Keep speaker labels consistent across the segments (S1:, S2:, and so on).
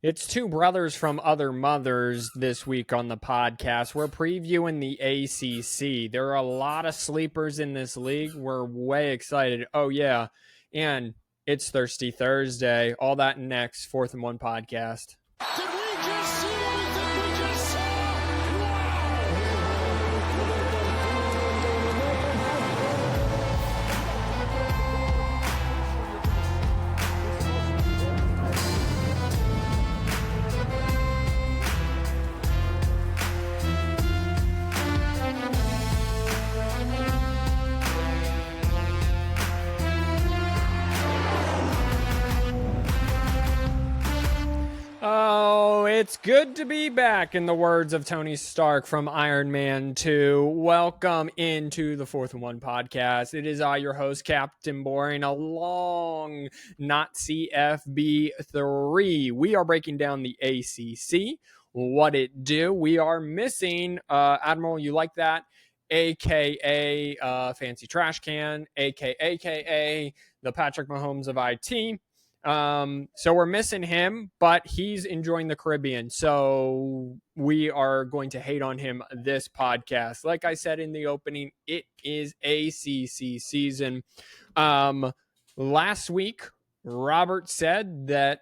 S1: It's two brothers from other mothers this week on the podcast. We're previewing the ACC. There are a lot of sleepers in this league. We're way excited. Oh, yeah. And it's Thirsty Thursday. All that next. 4th and 1 podcast.
S2: Did we just see anything we just saw? Wow!
S1: Oh, it's good to be back, in the words of Tony Stark from Iron Man 2. Welcome into the 4th and 1 podcast. It is I, your host, Captain Boring, along not CFB3. We are breaking down the ACC, what it do. We are missing, Admiral, you like that? AKA Fancy Trash Can, AKA the Patrick Mahomes of IT. So we're missing him, but he's enjoying the Caribbean. So we are going to hate on him this podcast. Like I said in the opening, it is ACC season. Last week, Robert said that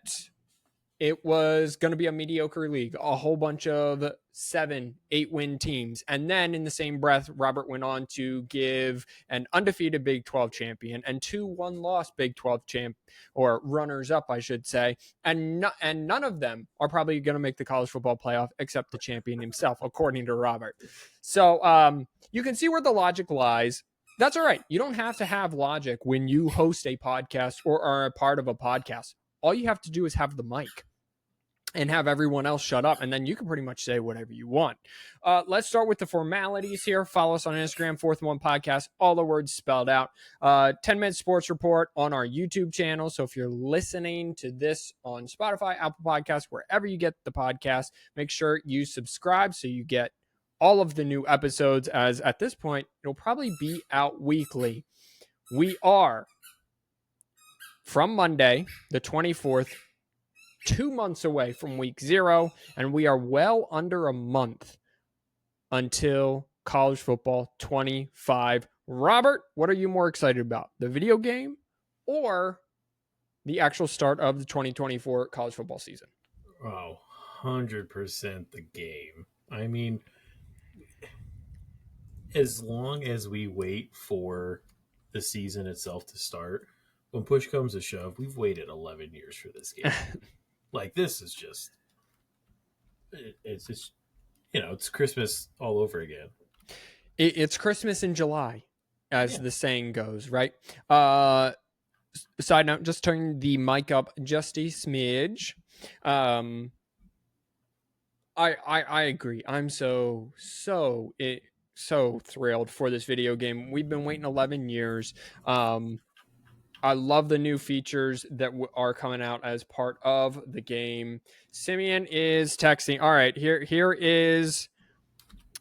S1: it was going to be a mediocre league, a whole bunch of 7-8 win teams. And then in the same breath, Robert went on to give an undefeated Big 12 champion and 2 one-loss Big 12 champ, or runners up, I should say. And none of them are probably going to make the college football playoff except the champion himself, according to Robert. So you can see where the logic lies. That's all right. You don't have to have logic when you host a podcast or are a part of a podcast. All you have to do is have the mic and have everyone else shut up, and then you can pretty much say whatever you want. Let's start with the formalities here. Follow us on Instagram, 4th and 1 podcast, all the words spelled out. 10-minute sports report on our YouTube channel. So if you're listening to this on Spotify, Apple Podcasts, wherever you get the podcast, make sure you subscribe so you get all of the new episodes, as at this point, it'll probably be out weekly. We are, from Monday, the 24th, 2 months away from week 0, and we are well under a month until college football 25. Robert, what are you more excited about, the video game or the actual start of the 2024 college football season?
S3: Oh, 100% the game. I mean, as long as we wait for the season itself to start, when push comes to shove, we've waited 11 years for this game. Like, this is just, it's just, it's Christmas all over again.
S1: It's Christmas in July, as the saying goes, right? Side note, just turn the mic up just a smidge. I agree. I'm so thrilled for this video game. We've been waiting 11 years. I love the new features that are coming out as part of the game. Simeon is texting. All right, here is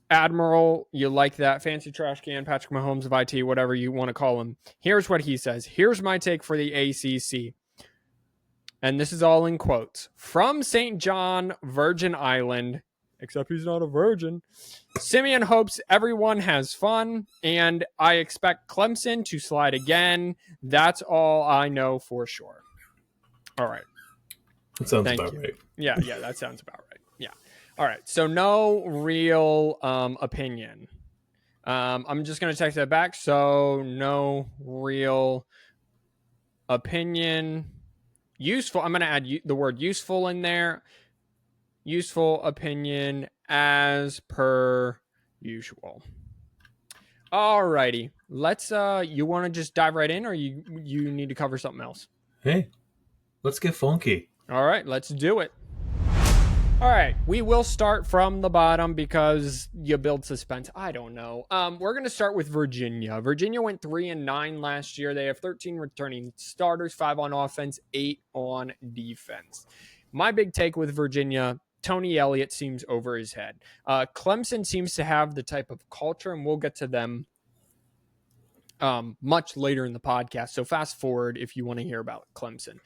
S1: Admiral. You like that? Fancy Trash Can, Patrick Mahomes of IT, whatever you want to call him. Here's what he says. Here's my take for the ACC. And this is all in quotes. From St. John, Virgin Island, except he's not a virgin, Simeon hopes everyone has fun, and I expect Clemson to slide again. That's all I know for sure. All right.
S3: That sounds about right.
S1: Yeah, that sounds about right. Yeah. All right. So no real opinion. I'm just going to text that back. So no real opinion. Useful. I'm going to add the word useful in there. Useful opinion as per usual. All righty. Let's you want to just dive right in, or you need to cover something else?
S3: Hey, let's get funky.
S1: All right, let's do it. All right, we will start from the bottom because you build suspense. I don't know. We're going to start with Virginia. Virginia went 3-9 last year. They have 13 returning starters, 5 on offense, 8 on defense. My big take with Virginia, Tony Elliott seems over his head. Clemson seems to have the type of culture, and we'll get to them much later in the podcast. So fast forward if you want to hear about Clemson.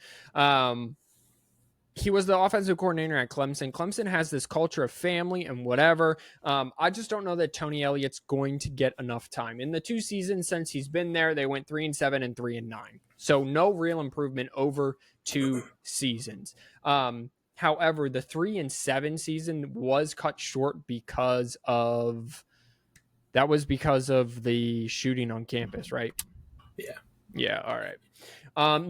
S1: he was the offensive coordinator at Clemson. Clemson has this culture of family and whatever. I just don't know that Tony Elliott's going to get enough time. In the 2 seasons since he's been there, they went 3-7 and 3-9. So no real improvement over 2 seasons. However, the 3-7 season was cut short because of the shooting on campus, right?
S3: Yeah.
S1: Yeah. All right.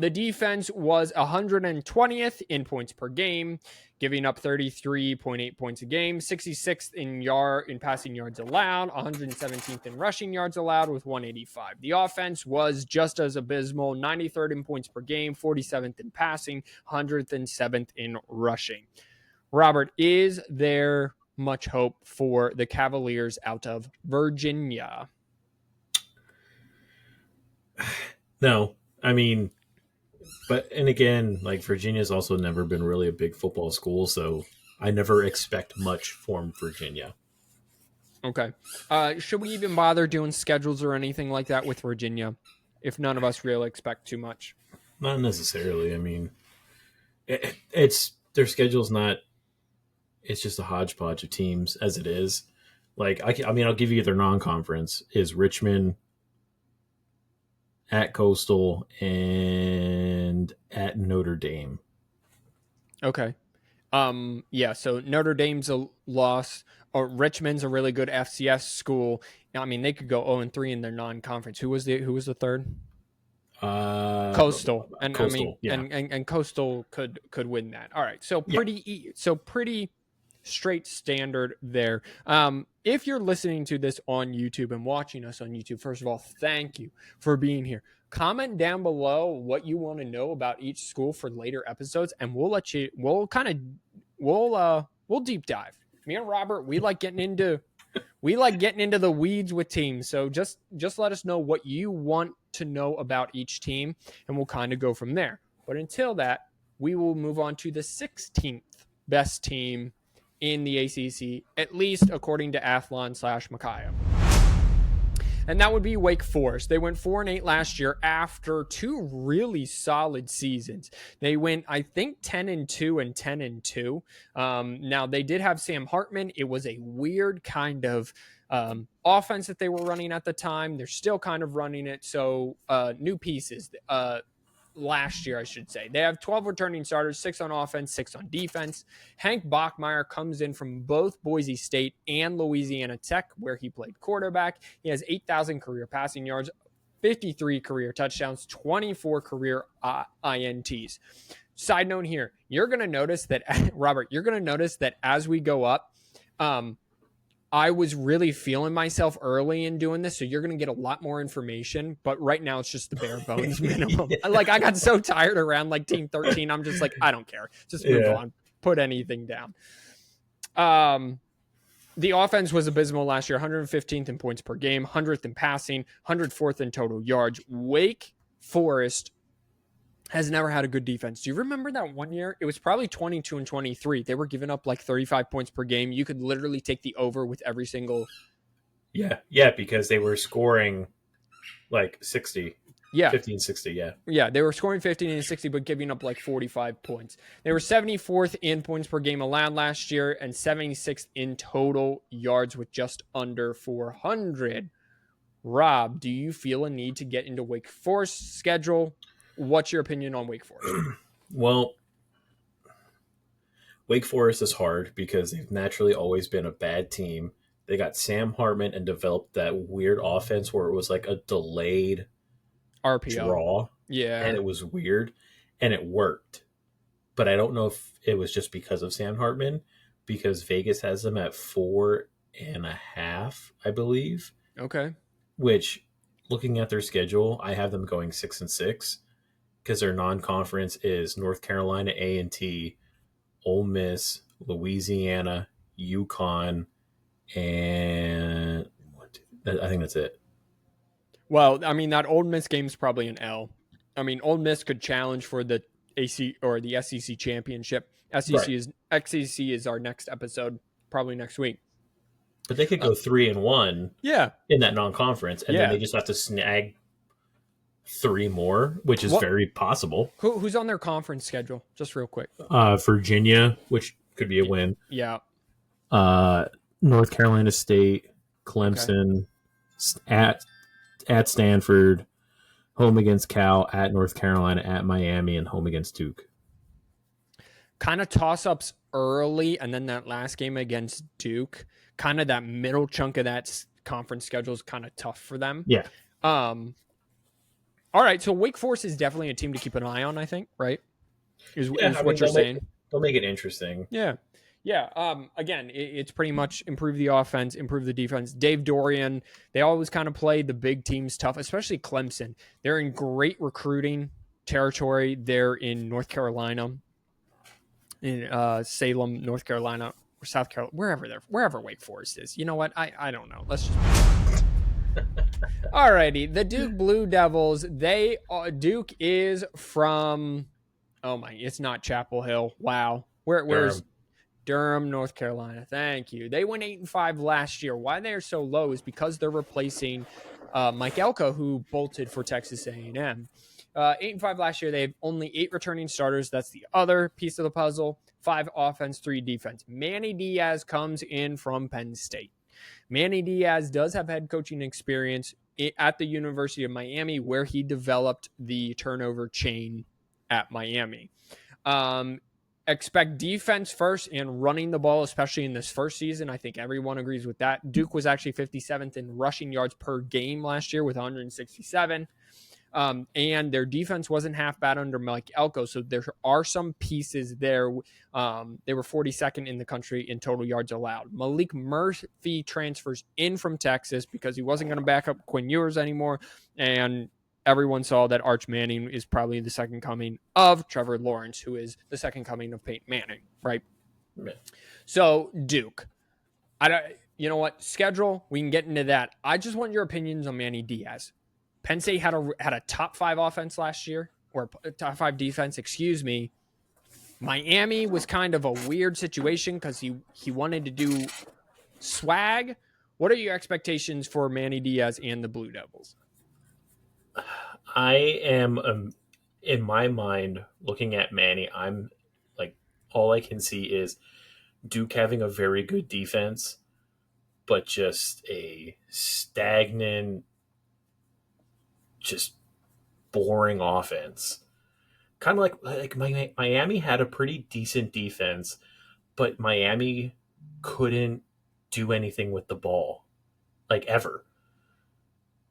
S1: The defense was 120th in points per game, giving up 33.8 points a game, 66th in passing yards allowed, 117th in rushing yards allowed with 185. The offense was just as abysmal, 93rd in points per game, 47th in passing, 107th in rushing. Robert, is there much hope for the Cavaliers out of Virginia?
S3: No, I mean, and again, like Virginia's also never been really a big football school, so I never expect much from Virginia.
S1: Okay. Should we even bother doing schedules or anything like that with Virginia if none of us really expect too much?
S3: Not necessarily. I mean, it's their schedule's not. It's just a hodgepodge of teams as it is. Like I mean, I'll give you their non-conference is Richmond, at Coastal, and at Notre Dame.
S1: Okay. Yeah, so Notre Dame's a loss, or Richmond's a really good FCS school. I mean, they could go 0-3 in their non-conference. Who was the third? Coastal. And
S3: Coastal,
S1: I mean,
S3: yeah.
S1: and Coastal could win that. All right. So pretty straight standard there. If you're listening to this on YouTube and watching us on YouTube, first of all, thank you for being here. Comment down below what you want to know about each school for later episodes, and we'll deep dive. Me and Robert, we like getting into the weeds with teams. So just let us know what you want to know about each team, and we'll kind of go from there. But until that, we will move on to the 16th best team in the ACC, at least according to Athlon/Micaiah. And that would be Wake Forest. They went 4-8 last year after 2 really solid seasons. They went, I think, 10-2 and 10-2. Now, they did have Sam Hartman. It was a weird kind of offense that they were running at the time. They're still kind of running it. So new pieces. Last year, I should say. They have 12 returning starters, 6 on offense, 6 on defense. Hank Bachmeier comes in from both Boise State and Louisiana Tech, where he played quarterback. He has 8,000 career passing yards, 53 career touchdowns, 24 career INTs. Side note here, you're going to notice that, Robert, as we go up, I was really feeling myself early in doing this, so you're going to get a lot more information, but right now it's just the bare bones minimum.
S3: Yeah.
S1: Like, I got so tired around like team 13. I'm just like, I don't care. Just move on. Put anything down. The offense was abysmal last year, 115th in points per game, 100th in passing, 104th in total yards. Wake Forest has never had a good defense. Do you remember that one year? It was probably 22 and 23. They were giving up like 35 points per game. You could literally take the over with every single.
S3: Yeah, because they were scoring like 60.
S1: Yeah.
S3: 15, 60, yeah.
S1: Yeah, they were scoring 15 and 60, but giving up like 45 points. They were 74th in points per game allowed last year and 76th in total yards with just under 400. Rob, do you feel a need to get into Wake Forest's schedule? What's your opinion on Wake Forest?
S3: Well, Wake Forest is hard because they've naturally always been a bad team. They got Sam Hartman and developed that weird offense where it was like a delayed
S1: RPO
S3: draw.
S1: Yeah.
S3: And it was weird. And it worked. But I don't know if it was just because of Sam Hartman, because Vegas has them at 4.5, I believe.
S1: Okay.
S3: Which, looking at their schedule, I have them going 6-6. Because their non-conference is North Carolina A&T, Ole Miss, Louisiana, UConn, and I think that's it.
S1: Well, I mean, that Ole Miss game is probably an L. I mean, Ole Miss could challenge for the AC or the SEC championship. SEC is our next episode, probably next week.
S3: But they could go 3-1
S1: in
S3: that non-conference, and then they just have to snag 3 more, which is very possible.
S1: Who's on their conference schedule? Just real quick.
S3: Virginia, which could be a win.
S1: Yeah.
S3: North Carolina State, Clemson, at Stanford, home against Cal, at North Carolina, at Miami, and home against Duke.
S1: Kind of toss-ups early, and then that last game against Duke, kind of that middle chunk of that conference schedule is kind of tough for them.
S3: Yeah.
S1: All right, so Wake Forest is definitely a team to keep an eye on, I think, right? Is what you're saying.
S3: They'll make it interesting.
S1: Yeah. Again, it's pretty much improve the offense, improve the defense. Dave Dorian, they always kind of play the big teams tough, especially Clemson. They're in great recruiting territory. They're in North Carolina, in Salem, North Carolina, or South Carolina, wherever Wake Forest is. You know what? I don't know. Let's just. Alrighty, the Duke Blue Devils. Duke is from. Oh my! It's not Chapel Hill. Wow. Where's Durham, North Carolina? Thank you. They went 8-5 last year. Why they're so low is because they're replacing Mike Elko, who bolted for Texas A&M. 8-5 last year. They have only 8 returning starters. That's the other piece of the puzzle. 5 offense, 3 defense. Manny Diaz comes in from Penn State. Manny Diaz does have head coaching experience at the University of Miami, where he developed the turnover chain at Miami. Expect defense first and running the ball, especially in this first season. I think everyone agrees with that. Duke was actually 57th in rushing yards per game last year with 167. And their defense wasn't half bad under Mike Elko, so there are some pieces there. They were 42nd in the country in total yards allowed. Malik Murphy transfers in from Texas because he wasn't going to back up Quinn Ewers anymore, and everyone saw that Arch Manning is probably the second coming of Trevor Lawrence, who is the second coming of Peyton Manning, right? Yeah. So Duke, you know what? Schedule, we can get into that. I just want your opinions on Manny Diaz. Penn State had a top 5 offense last year, or top 5 defense, excuse me. Miami was kind of a weird situation because he wanted to do swag. What are your expectations for Manny Diaz and the Blue Devils?
S3: I am, in my mind, looking at Manny, I'm like, all I can see is Duke having a very good defense, but just a stagnant, just boring offense. Kind of like Miami had a pretty decent defense, but Miami couldn't do anything with the ball, like, ever.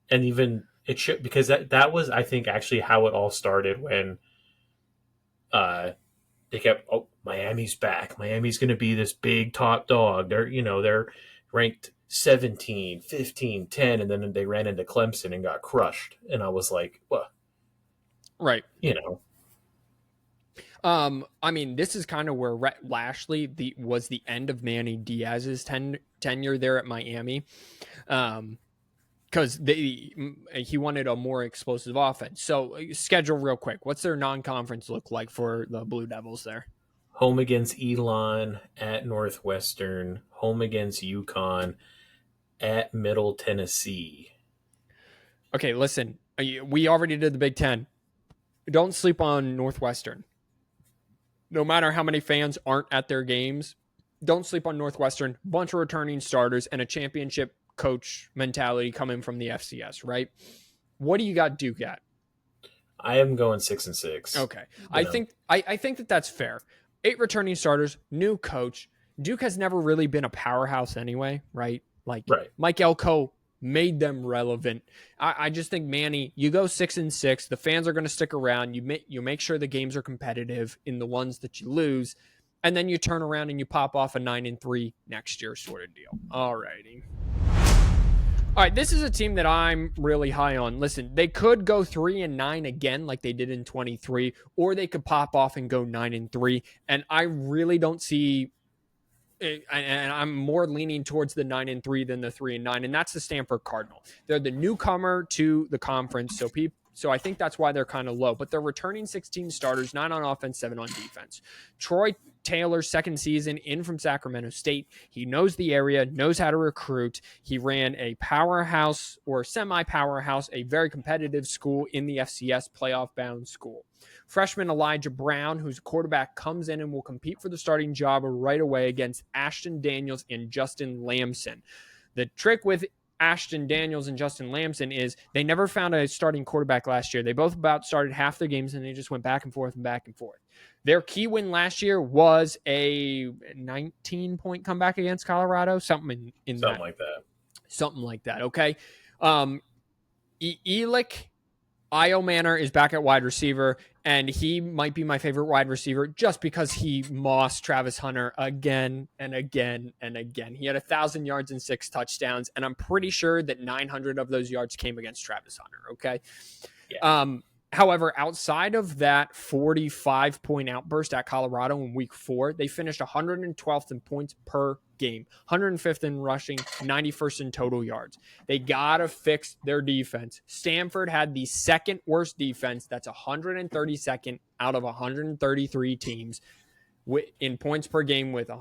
S3: And even it should, because that was, I think, actually how it all started when they kept, Miami's back. Miami's going to be this big top dog. They're ranked 17, 15, 10, and then they ran into Clemson and got crushed. And I was like, well,
S1: right.
S3: I
S1: mean, this is kind of where Rhett Lashley was the end of Manny Diaz's tenure there at Miami. Because he wanted a more explosive offense. So schedule real quick. What's their non-conference look like for the Blue Devils there?
S3: Home against Elon, at Northwestern, home against UConn, at Middle Tennessee.
S1: Okay, listen. We already did the Big Ten. Don't sleep on Northwestern. No matter how many fans aren't at their games, don't sleep on Northwestern. Bunch of returning starters and a championship coach mentality coming from the FCS, right? What do you got Duke at?
S3: I am going 6-6.
S1: Okay. I think that's fair. 8 returning starters, new coach. Duke has never really been a powerhouse anyway, right? Right. Mike Elko made them relevant. I just think, Manny, you go 6-6. The fans are going to stick around. You make sure the games are competitive in the ones that you lose, and then you turn around and you pop off a 9-3 next year sort of deal. All righty. All right, this is a team that I'm really high on. Listen, they could go 3-9 again like they did in 23, or they could pop off and go 9-3. And I really don't see, and I'm more leaning towards the 9-3 than the 3-9, and that's the Stanford Cardinal. They're the newcomer to the conference, so I think that's why they're kind of low. But they're returning 16 starters, 9 on offense, 7 on defense. Troy Taylor's second season in from Sacramento State. He knows the area, knows how to recruit. He ran a powerhouse or semi-powerhouse, a very competitive school in the FCS playoff-bound school. Freshman Elijah Brown, who's a quarterback, comes in and will compete for the starting job right away against Ashton Daniels and Justin Lamson. The trick with Ashton Daniels and Justin Lamson is they never found a starting quarterback last year. They both about started half their games, and they just went back and forth and back and forth. Their key win last year was a 19-point comeback against Colorado, something
S3: like that.
S1: Something like that, okay? Elick Io Manor is back at wide receiver, and he might be my favorite wide receiver just because he mossed Travis Hunter again and again and again. He had 1,000 yards and 6 touchdowns, and I'm pretty sure that 900 of those yards came against Travis Hunter, okay? Yeah. However, outside of that 45-point outburst at Colorado in week 4, they finished 112th in points per game, 105th in rushing, 91st in total yards. They got to fix their defense. Stanford had the second worst defense. That's 132nd out of 133 teams in points per game with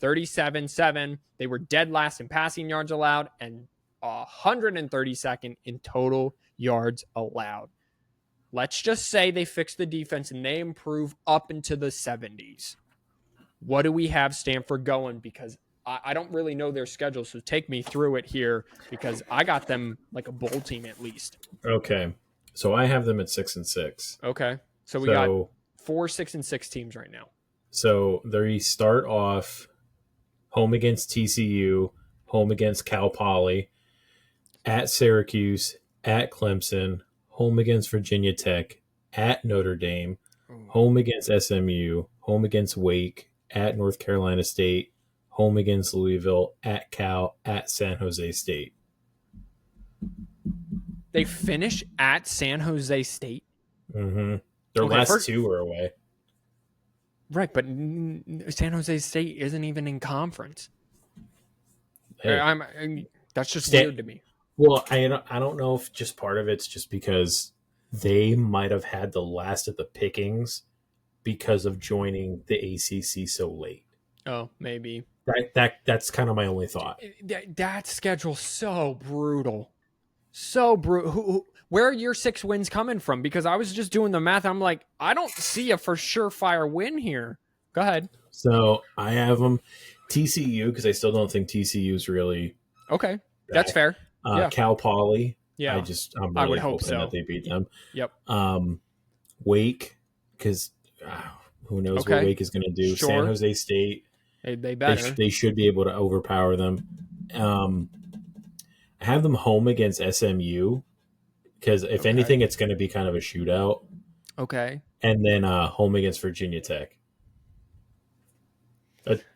S1: 37-7. They were dead last in passing yards allowed and 132nd in total yards allowed. Let's just say they fix the defense and they improve up into the 70s. What do we have Stanford going? Because I don't really know their schedule, so take me through it here because I got them like a bowl team at least.
S3: Okay. So I have them at 6-6.
S1: Okay. So we got 4 6-6 teams right now.
S3: So they start off home against TCU, home against Cal Poly, at Syracuse, at Clemson, home against Virginia Tech, at Notre Dame, home against SMU, home against Wake, at North Carolina State, home against Louisville, at Cal, at San Jose State.
S1: They finish at San Jose State?
S3: Mm-hmm. Their last 2 were away.
S1: Right, but San Jose State isn't even in conference.
S3: Hey.
S1: That's just weird to me.
S3: Well, I don't know if just part of it's just because they might have had the last of the pickings because of joining the ACC so late.
S1: Oh, maybe.
S3: That's kind of my only thought.
S1: That schedule's so brutal. So brutal. Where are your 6 wins coming from? Because I was just doing the math. I'm like, I don't see a for surefire win here. Go ahead.
S3: So I have them TCU because I still don't think TCU is really
S1: okay. That's fair. Yeah.
S3: Cal Poly.
S1: Yeah.
S3: I'm really
S1: I would hope so.
S3: that they beat them.
S1: Yep.
S3: Wake because who knows what Wake is going to do.
S1: Sure.
S3: San Jose State.
S1: They better.
S3: They should be able to overpower them. I have them home against SMU because if anything, it's going to be kind of a shootout.
S1: Okay.
S3: And then home against Virginia Tech.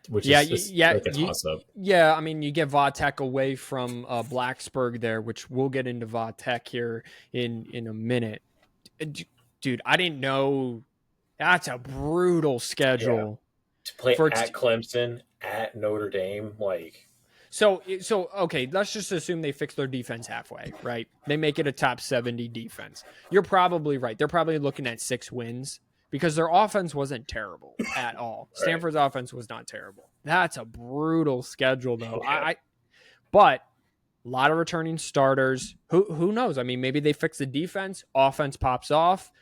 S3: Which is like a toss-up.
S1: Yeah, I mean, you get Vatech away from Blacksburg there, which we'll get into Vatech here in a minute. Dude, I didn't know. That's a brutal schedule.
S3: Yeah. To play at Clemson, at Notre Dame, like...
S1: So okay, let's just assume they fix their defense halfway, right? They make it a top 70 defense. You're probably right. They're probably looking at 6 wins. Because their offense wasn't terrible at all. Right. Stanford's offense was not terrible. That's a brutal schedule, though. Yeah. But a lot of returning starters. Who knows? I mean, maybe they fix the defense. Offense pops off.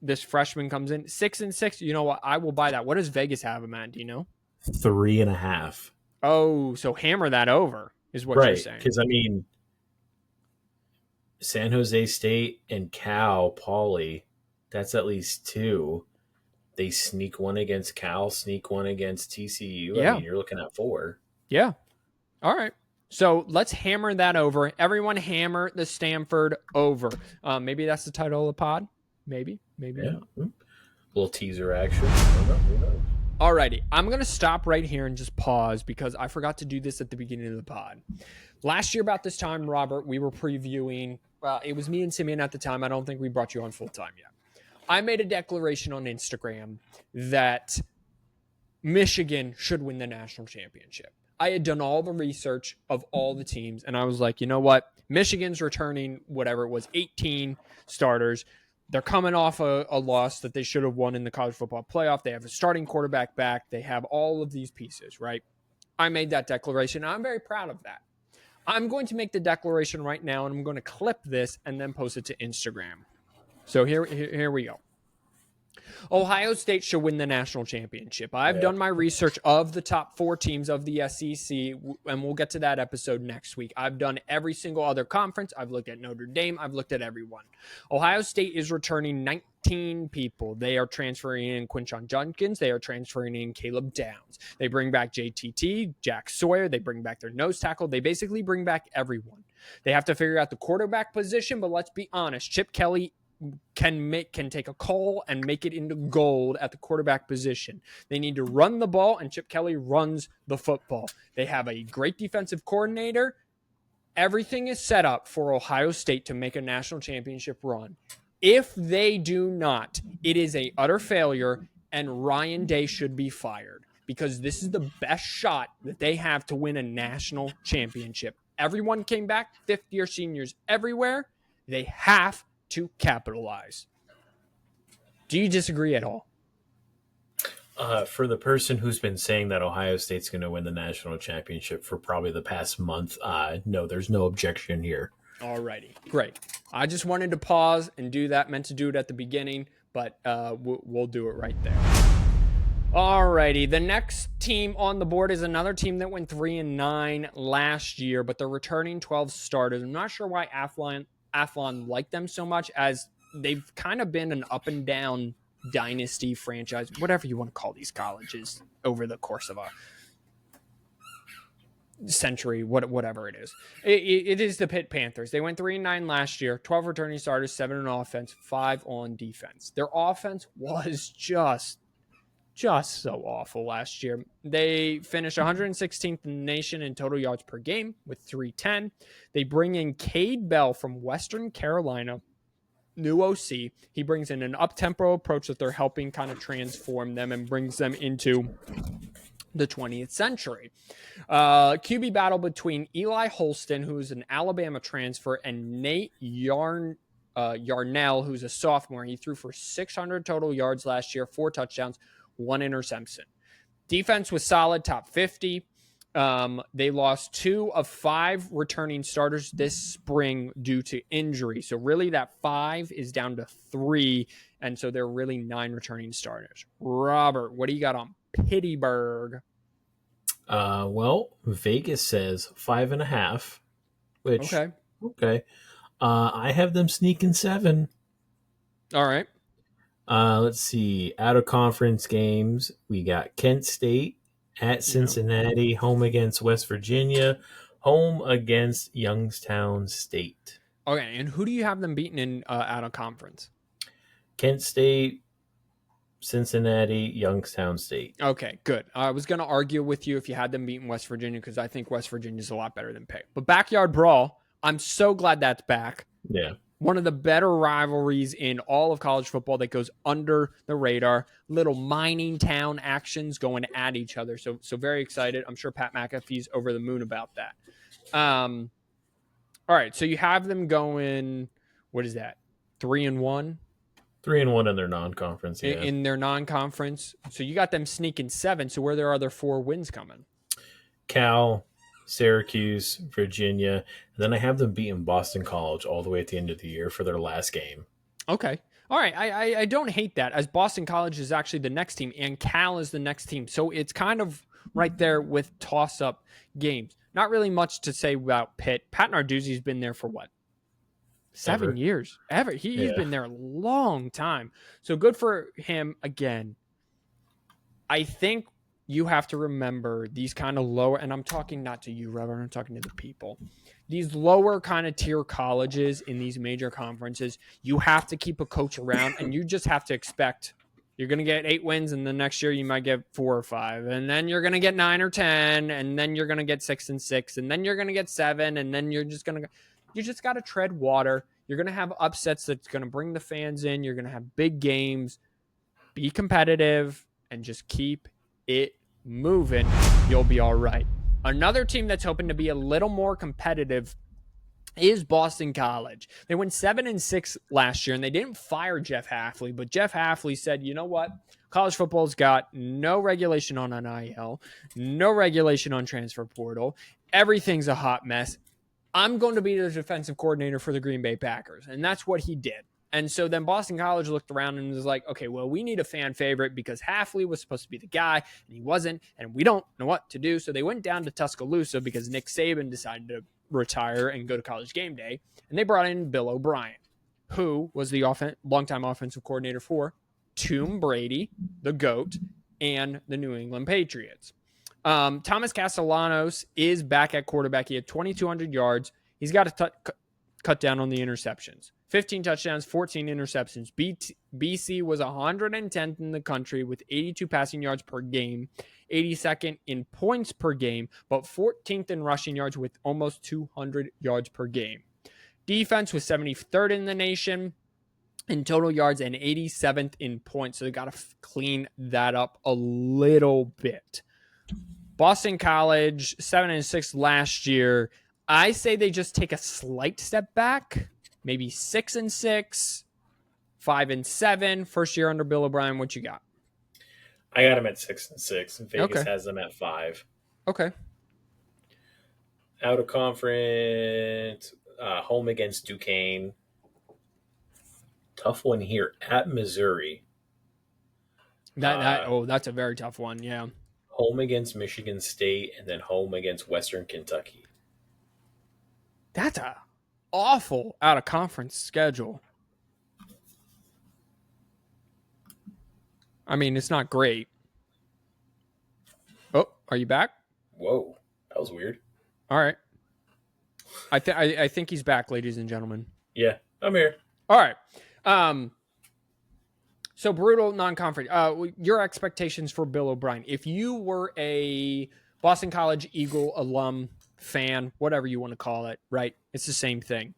S1: This freshman comes in 6-6. You know what? I will buy that. What does Vegas have him at? Do you know?
S3: 3.5.
S1: Oh, so hammer that over is what you're saying.
S3: Because I mean, San Jose State and Cal Poly. That's at least 2. They sneak one against Cal, sneak one against TCU.
S1: Yeah.
S3: I mean, you're looking at 4.
S1: Yeah. All right. So let's hammer that over. Everyone hammer the Stanford over. Maybe that's the title of the pod. Maybe.
S3: Yeah.
S1: Not.
S3: A little teaser action.
S1: All righty. I'm going to stop right here and just pause because I forgot to do this at the beginning of the pod. Last year about this time, Robert, we were previewing. It was me and Simeon at the time. I don't think we brought you on full time yet. I made a declaration on Instagram that Michigan should win the national championship. I had done all the research of all the teams, and I was like, you know what? Michigan's returning whatever it was, 18 starters. They're coming off a loss that they should have won in the college football playoff. They have a starting quarterback back. They have all of these pieces, right? I made that declaration. I'm very proud of that. I'm going to make the declaration right now, and I'm going to clip this and then post it to Instagram. So here we go. Ohio State should win the national championship. I've done my research of the top 4 teams of the SEC, and we'll get to that episode next week. I've done every single other conference. I've looked at Notre Dame. I've looked at everyone. Ohio State is returning 19 people. They are transferring in Quinshon Judkins. They are transferring in Caleb Downs. They bring back JTT, Jack Sawyer. They bring back their nose tackle. They basically bring back everyone. They have to figure out the quarterback position, but let's be honest. Chip Kelly can take a call and make it into gold at the quarterback position. They need to run the ball, and Chip Kelly runs the football. They have a great defensive coordinator. Everything is set up for Ohio State to make a national championship run. If they do not, it is an utter failure, and Ryan Day should be fired because this is the best shot that they have to win a national championship. Everyone came back, fifth-year seniors everywhere. They have to capitalize. Do you disagree at all?
S3: For the person who's been saying that Ohio State's going to win the national championship for probably the past month, no, there's no objection here.
S1: Alrighty, great. I just wanted to pause and do that. Meant to do it at the beginning, but we'll do it right there. Alrighty, the next team on the board is another team that went 3-9 last year, but they're returning 12 starters. I'm not sure why Athlon liked them so much, as they've kind of been an up and down dynasty franchise, whatever you want to call these colleges, over the course of a century, whatever it is. It is the Pitt Panthers. They went 3-9 last year, 12 returning starters, 7 on offense, 5 on defense. Their offense was just so awful last year. They finished 116th in the nation in total yards per game with 310. They bring in Cade Bell from Western Carolina, new OC. He brings in an up-tempo approach that they're helping kind of transform them and brings them into the 20th century. QB battle between Eli Holston, who's an Alabama transfer, and Nate Yarnell, who's a sophomore. He threw for 600 total yards last year, 4 touchdowns, 1 interception. Defense was solid, top 50. They lost 2 of 5 returning starters this spring due to injury. So really that 5 is down to 3. And so they're really 9 returning starters. Robert, what do you got on Pittsburgh?
S3: Well, Vegas says 5.5, which, okay. I have them sneaking 7.
S1: All right.
S3: Let's see. Out of conference games, we got Kent State at Cincinnati, home against West Virginia, home against Youngstown State.
S1: Okay, and who do you have them beating in out of conference?
S3: Kent State, Cincinnati, Youngstown State.
S1: Okay, good. I was going to argue with you if you had them beating West Virginia because I think West Virginia is a lot better than Pitt. But Backyard Brawl, I'm so glad that's back.
S3: Yeah.
S1: One of the better rivalries in all of college football that goes under the radar. Little mining town actions going at each other. So very excited. I'm sure Pat McAfee's over the moon about that. All right, so you have them going, what is that, 3-1?
S3: 3-1 in their non-conference, yeah.
S1: In their non-conference. So you got them sneaking 7. So where are their other 4 wins coming?
S3: Cal, Syracuse, Virginia, and then I have them beating Boston College all the way at the end of the year for their last game.
S1: Okay. All right. I don't hate that, as Boston College is actually the next team and Cal is the next team. So it's kind of right there with toss-up games. Not really much to say about Pitt. Pat Narduzzi's been there for what? 7 years. Ever. He's been there a long time. So good for him again. I think you have to remember these kind of lower, and I'm talking not to you, Robert, I'm talking to the people. These lower kind of tier colleges in these major conferences, you have to keep a coach around, and you just have to expect you're going to get 8 wins, and the next year you might get 4 or 5, and then you're going to get 9 or 10, and then you're going to get 6 and 6, and then you're going to get 7, and then you just got to tread water. You're going to have upsets that's going to bring the fans in. You're going to have big games. Be competitive and just keep it moving. You'll be all right. Another team that's hoping to be a little more competitive is Boston College. They went 7-6 last year, and they didn't fire Jeff Hafley, but Jeff Hafley said, you know what? College football's got no regulation on NIL, no regulation on transfer portal. Everything's a hot mess. I'm going to be the defensive coordinator for the Green Bay Packers. And that's what he did. And so then Boston College looked around and was like, okay, well, we need a fan favorite because Hafley was supposed to be the guy and he wasn't, and we don't know what to do. So they went down to Tuscaloosa because Nick Saban decided to retire and go to College Game Day. And they brought in Bill O'Brien, who was the longtime offensive coordinator for Tom Brady, the GOAT, and the New England Patriots. Thomas Castellanos is back at quarterback. He had 2,200 yards. He's got to cut down on the interceptions. 15 touchdowns, 14 interceptions. BC was 110th in the country with 82 passing yards per game, 82nd in points per game, but 14th in rushing yards with almost 200 yards per game. Defense was 73rd in the nation in total yards and 87th in points. So they got to clean that up a little bit. Boston College, 7-6 last year. I say they just take a slight step back, maybe 6-6, 5-7. First year under Bill O'Brien. What you got?
S3: I got them at 6-6, and Vegas
S1: Okay.
S3: has them at 5.
S1: Okay.
S3: Out of conference, home against Duquesne. Tough one here at Missouri.
S1: That's a very tough one. Yeah.
S3: Home against Michigan State, and then home against Western Kentucky.
S1: That's a awful out of conference schedule. I mean, it's not great. Oh, are you back?
S3: Whoa, that was weird.
S1: All right. I think he's back, ladies and gentlemen.
S3: Yeah, I'm here.
S1: All right. So brutal non-conference. Your expectations for Bill O'Brien. If you were a Boston College Eagle alum, fan, whatever you want to call it, right? It's the same thing.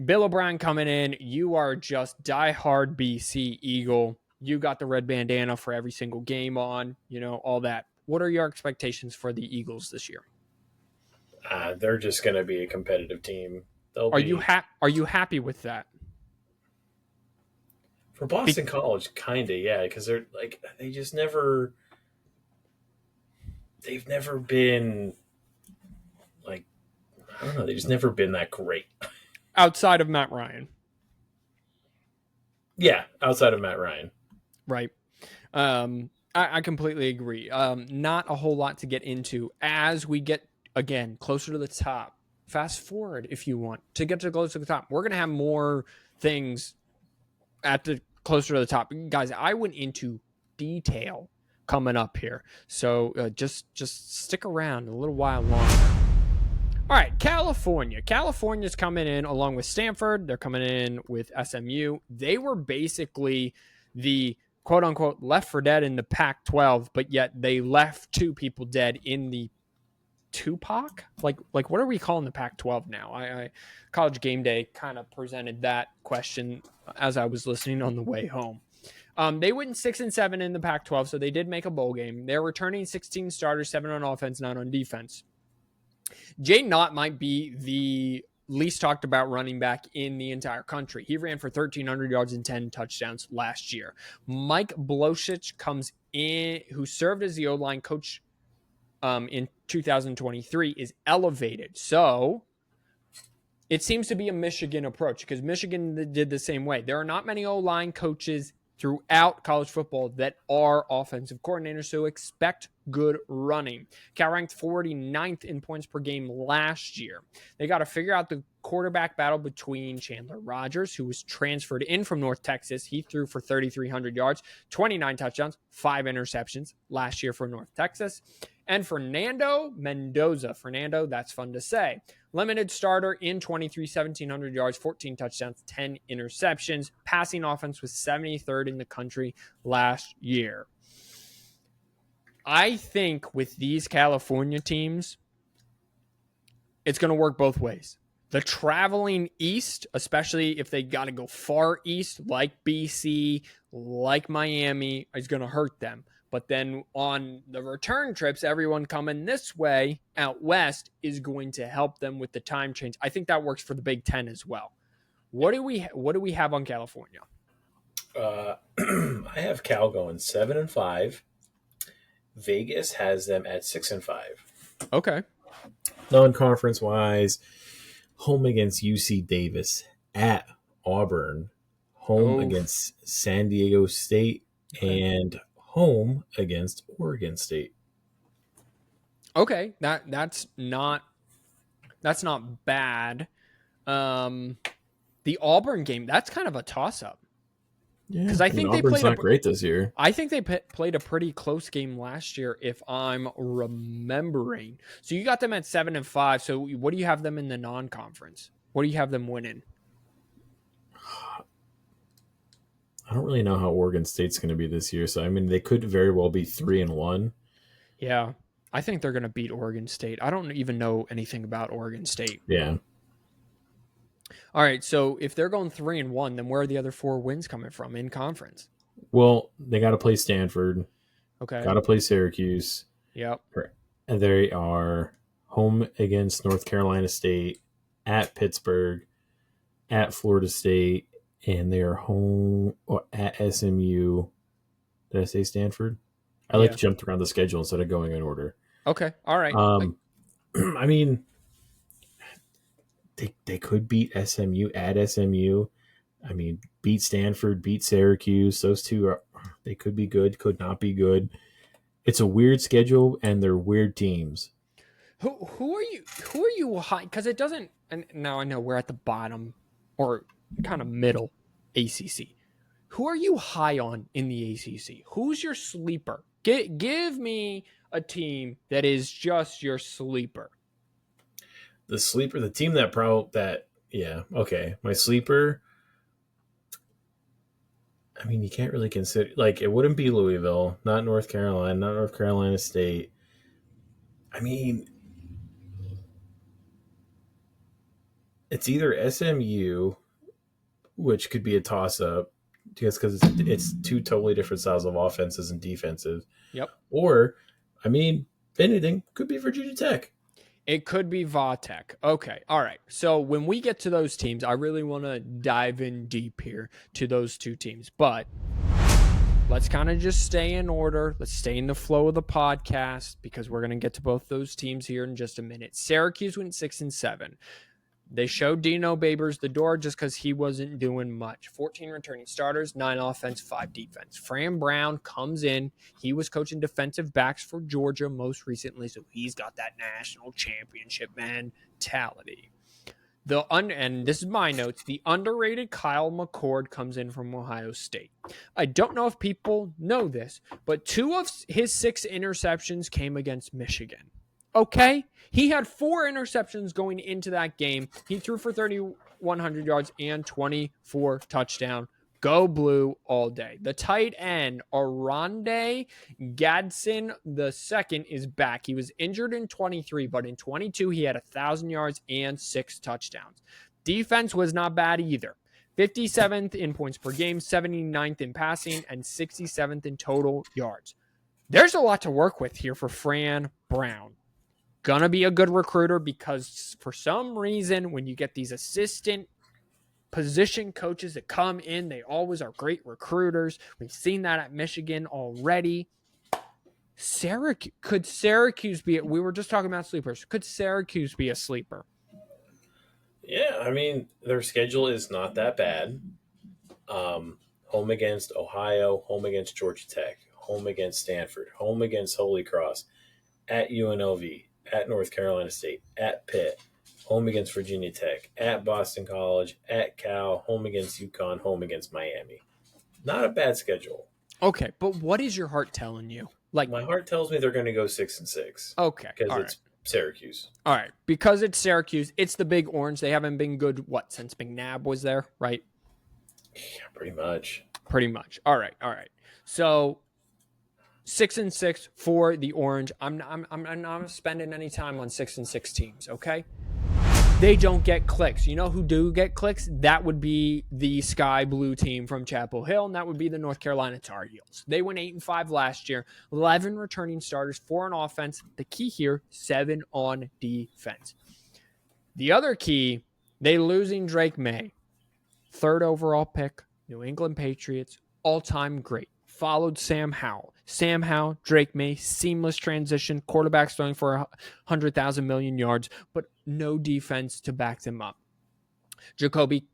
S1: Bill O'Brien coming in, you are just diehard BC Eagle. You got the red bandana for every single game on, all that. What are your expectations for the Eagles this year?
S3: They're just going to be a competitive team.
S1: Are you happy with that?
S3: For Boston College, kind of, yeah, because they're like they've never been like, I don't know, they've just never been that great.
S1: Outside of Matt Ryan.
S3: Yeah, outside of Matt Ryan.
S1: Right. I completely agree. Not a whole lot to get into as we get, again, closer to the top. Fast forward, if you want, to get to closer to the top. We're going to have more things at the closer to the top. Guys, I went into detail coming up here. So just stick around a little while longer. All right, California. California's coming in along with Stanford. They're coming in with SMU. They were basically the quote-unquote left for dead in the Pac-12, but yet they left two people dead in the Tupac? Like what are we calling the Pac-12 now? I College Game Day kind of presented that question as I was listening on the way home. They went 6-7 in the Pac-12, so they did make a bowl game. They're returning 16 starters, 7 on offense, 9 on defense. Jay Knott might be the least talked about running back in the entire country. He ran for 1,300 yards and 10 touchdowns last year. Mike Blosic comes in, who served as the O-line coach in 2023, is elevated. So it seems to be a Michigan approach because Michigan did the same way. There are not many O-line coaches throughout college football that are offensive coordinators, so expect good running. Cal ranked 49th in points per game last year. They got to figure out the quarterback battle between Chandler Rogers, who was transferred in from North Texas. He threw for 3,300 yards, 29 touchdowns, 5 interceptions last year for North Texas. And Fernando Mendoza. Fernando, that's fun to say. Limited starter in 23, 1,700 yards, 14 touchdowns, 10 interceptions. Passing offense was 73rd in the country last year. I think with these California teams, it's going to work both ways. The traveling east, especially if they got to go far east, like BC, like Miami, is going to hurt them. But then on the return trips, everyone coming this way out west is going to help them with the time change. I think that works for the Big Ten as well. What do we have on California?
S3: I have Cal going 7-5. Vegas has them at 6-5.
S1: Okay.
S3: Non-conference wise, home against UC Davis, at Auburn, home against San Diego State, and home against Oregon State.
S1: Okay, that's not bad. The Auburn game, that's kind of a toss-up.
S3: Yeah,
S1: because I think
S3: Auburn's not great this year.
S1: I think they played a pretty close game last year, if I'm remembering. So you got them at 7-5. So what do you have them in the non-conference? What do you have them winning?
S3: I don't really know how Oregon State's going to be this year. So I mean, they could very well be 3-1.
S1: Yeah, I think they're going to beat Oregon State. I don't even know anything about Oregon State.
S3: Yeah.
S1: All right, so if they're going 3-1, then where are the other 4 wins coming from in conference?
S3: Well, they got to play Stanford.
S1: Okay.
S3: Got to play Syracuse.
S1: Yep.
S3: And they are home against North Carolina State, at Pittsburgh, at Florida State, and they are home at SMU. Did I say Stanford? I like to jump around the schedule instead of going in order.
S1: Okay. All right.
S3: I mean, they could beat SMU at SMU. I mean, beat Stanford, beat Syracuse. Those two they could be good, could not be good. It's a weird schedule, and they're weird teams.
S1: Who are you high? Because it doesn't. And now I know we're at the bottom or kind of middle ACC. Who are you high on in the ACC? Who's your sleeper? Give me a team that is just your sleeper.
S3: The sleeper, the team my sleeper. I mean, you can't really consider, like, it wouldn't be Louisville, not North Carolina, not North Carolina State. I mean, it's either SMU, which could be a toss-up, because it's 2 totally different styles of offenses and defensive.
S1: Yep.
S3: Or, I mean, if anything, could be Virginia Tech.
S1: It could be Vatek. Okay. All right. So when we get to those teams, I really want to dive in deep here to those 2 teams. But let's kind of just stay in order. Let's stay in the flow of the podcast because we're going to get to both those teams here in just a minute. Syracuse went 6-7. They showed Dino Babers the door just because he wasn't doing much. 14 returning starters, 9 offense, 5 defense. Fran Brown comes in. He was coaching defensive backs for Georgia most recently, so he's got that national championship mentality. And this is my notes, the underrated Kyle McCord comes in from Ohio State. I don't know if people know this, but 2 of his 6 interceptions came against Michigan. Okay? He had 4 interceptions going into that game. He threw for 3,100 yards and 24 touchdowns. Go Blue all day. The tight end, Aronde Gadsden II, is back. He was injured in 23, but in 22, he had 1,000 yards and 6 touchdowns. Defense was not bad either. 57th in points per game, 79th in passing, and 67th in total yards. There's a lot to work with here for Fran Brown. Gonna be a good recruiter because for some reason, when you get these assistant position coaches that come in, they always are great recruiters. We've seen that at Michigan already. Could Syracuse be? We were just talking about sleepers. Could Syracuse be a sleeper?
S3: Yeah, I mean, their schedule is not that bad. Home against Ohio, home against Georgia Tech, home against Stanford, home against Holy Cross, at UNLV, at North Carolina State, at Pitt, home against Virginia Tech, at Boston College, at Cal, home against UConn, home against Miami. Not a bad schedule.
S1: Okay, but what is your heart telling you? Like,
S3: my heart tells me they're going to go 6-6.
S1: Okay,
S3: because it's Syracuse.
S1: All right, because it's Syracuse, it's the Big Orange. They haven't been good since McNabb was there, right?
S3: Yeah, pretty much. All right.
S1: So 6-6 for the Orange. I'm not spending any time on 6-6 teams. Okay. they don't get clicks. You know who do get clicks? That would be the sky blue team from Chapel Hill, and that would be the North Carolina Tar Heels. They went 8-5 last year, 11 returning starters, 4 on offense. The key here, 7 on defense. The other key, they losing Drake May, 3rd overall pick, New England Patriots, all-time great. Followed Sam Howell. Sam Howell, Drake May, seamless transition. Quarterbacks throwing for 100,000 million yards, but no defense to back them up. Jacoby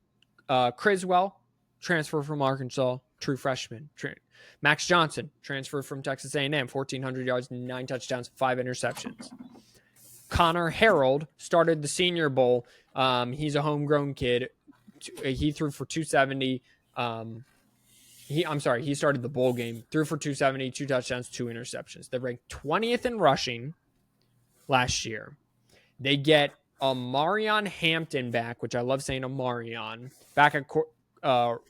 S1: Criswell, transfer from Arkansas, true freshman. Max Johnson, transfer from Texas A&M, 1,400 yards, 9 touchdowns, 5 interceptions. Connor Harold started the Senior Bowl. He's a homegrown kid. He threw for 270. He started the bowl game, threw for 270, 2 touchdowns, 2 interceptions. They ranked 20th in rushing last year. They get Marion Hampton back, which I love saying Marion, back at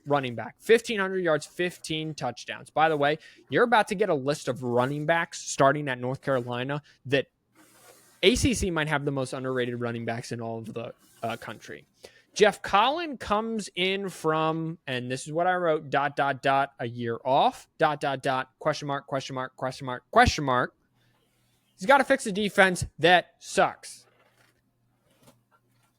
S1: running back. 1,500 yards, 15 touchdowns. By the way, you're about to get a list of running backs starting at North Carolina that ACC might have the most underrated running backs in all of the country. Jeff Collin comes in from, and this is what I wrote, ... a year off, ... question mark. He's got to fix a defense that sucks.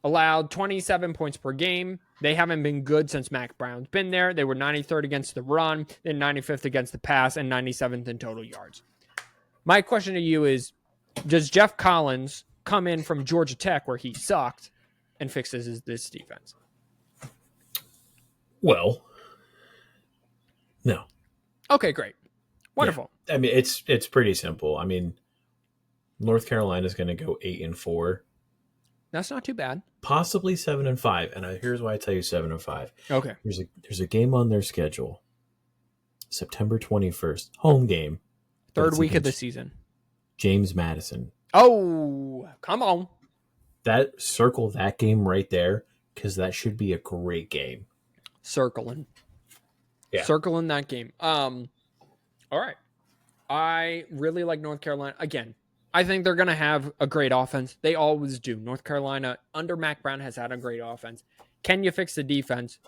S1: Allowed 27 points per game. They haven't been good since Mac Brown's been there. They were 93rd against the run, then 95th against the pass, and 97th in total yards. My question to you is, does Jeff Collins come in from Georgia Tech, where he sucked, and fixes this defense?
S3: Well, no.
S1: Okay, great. Wonderful.
S3: Yeah. I mean, it's pretty simple. I mean, North Carolina's going to go 8-4.
S1: That's not too bad.
S3: Possibly 7-5. And here's why I tell you 7-5.
S1: Okay.
S3: There's a game on their schedule. September 21st. Home game.
S1: 3rd week of the season.
S3: James Madison.
S1: Oh, come on.
S3: Circle that game right there, because that should be a great game.
S1: Circling that game. All right. I really like North Carolina. Again, I think they're going to have a great offense. They always do. North Carolina, under Mac Brown, has had a great offense. Can you fix the defense?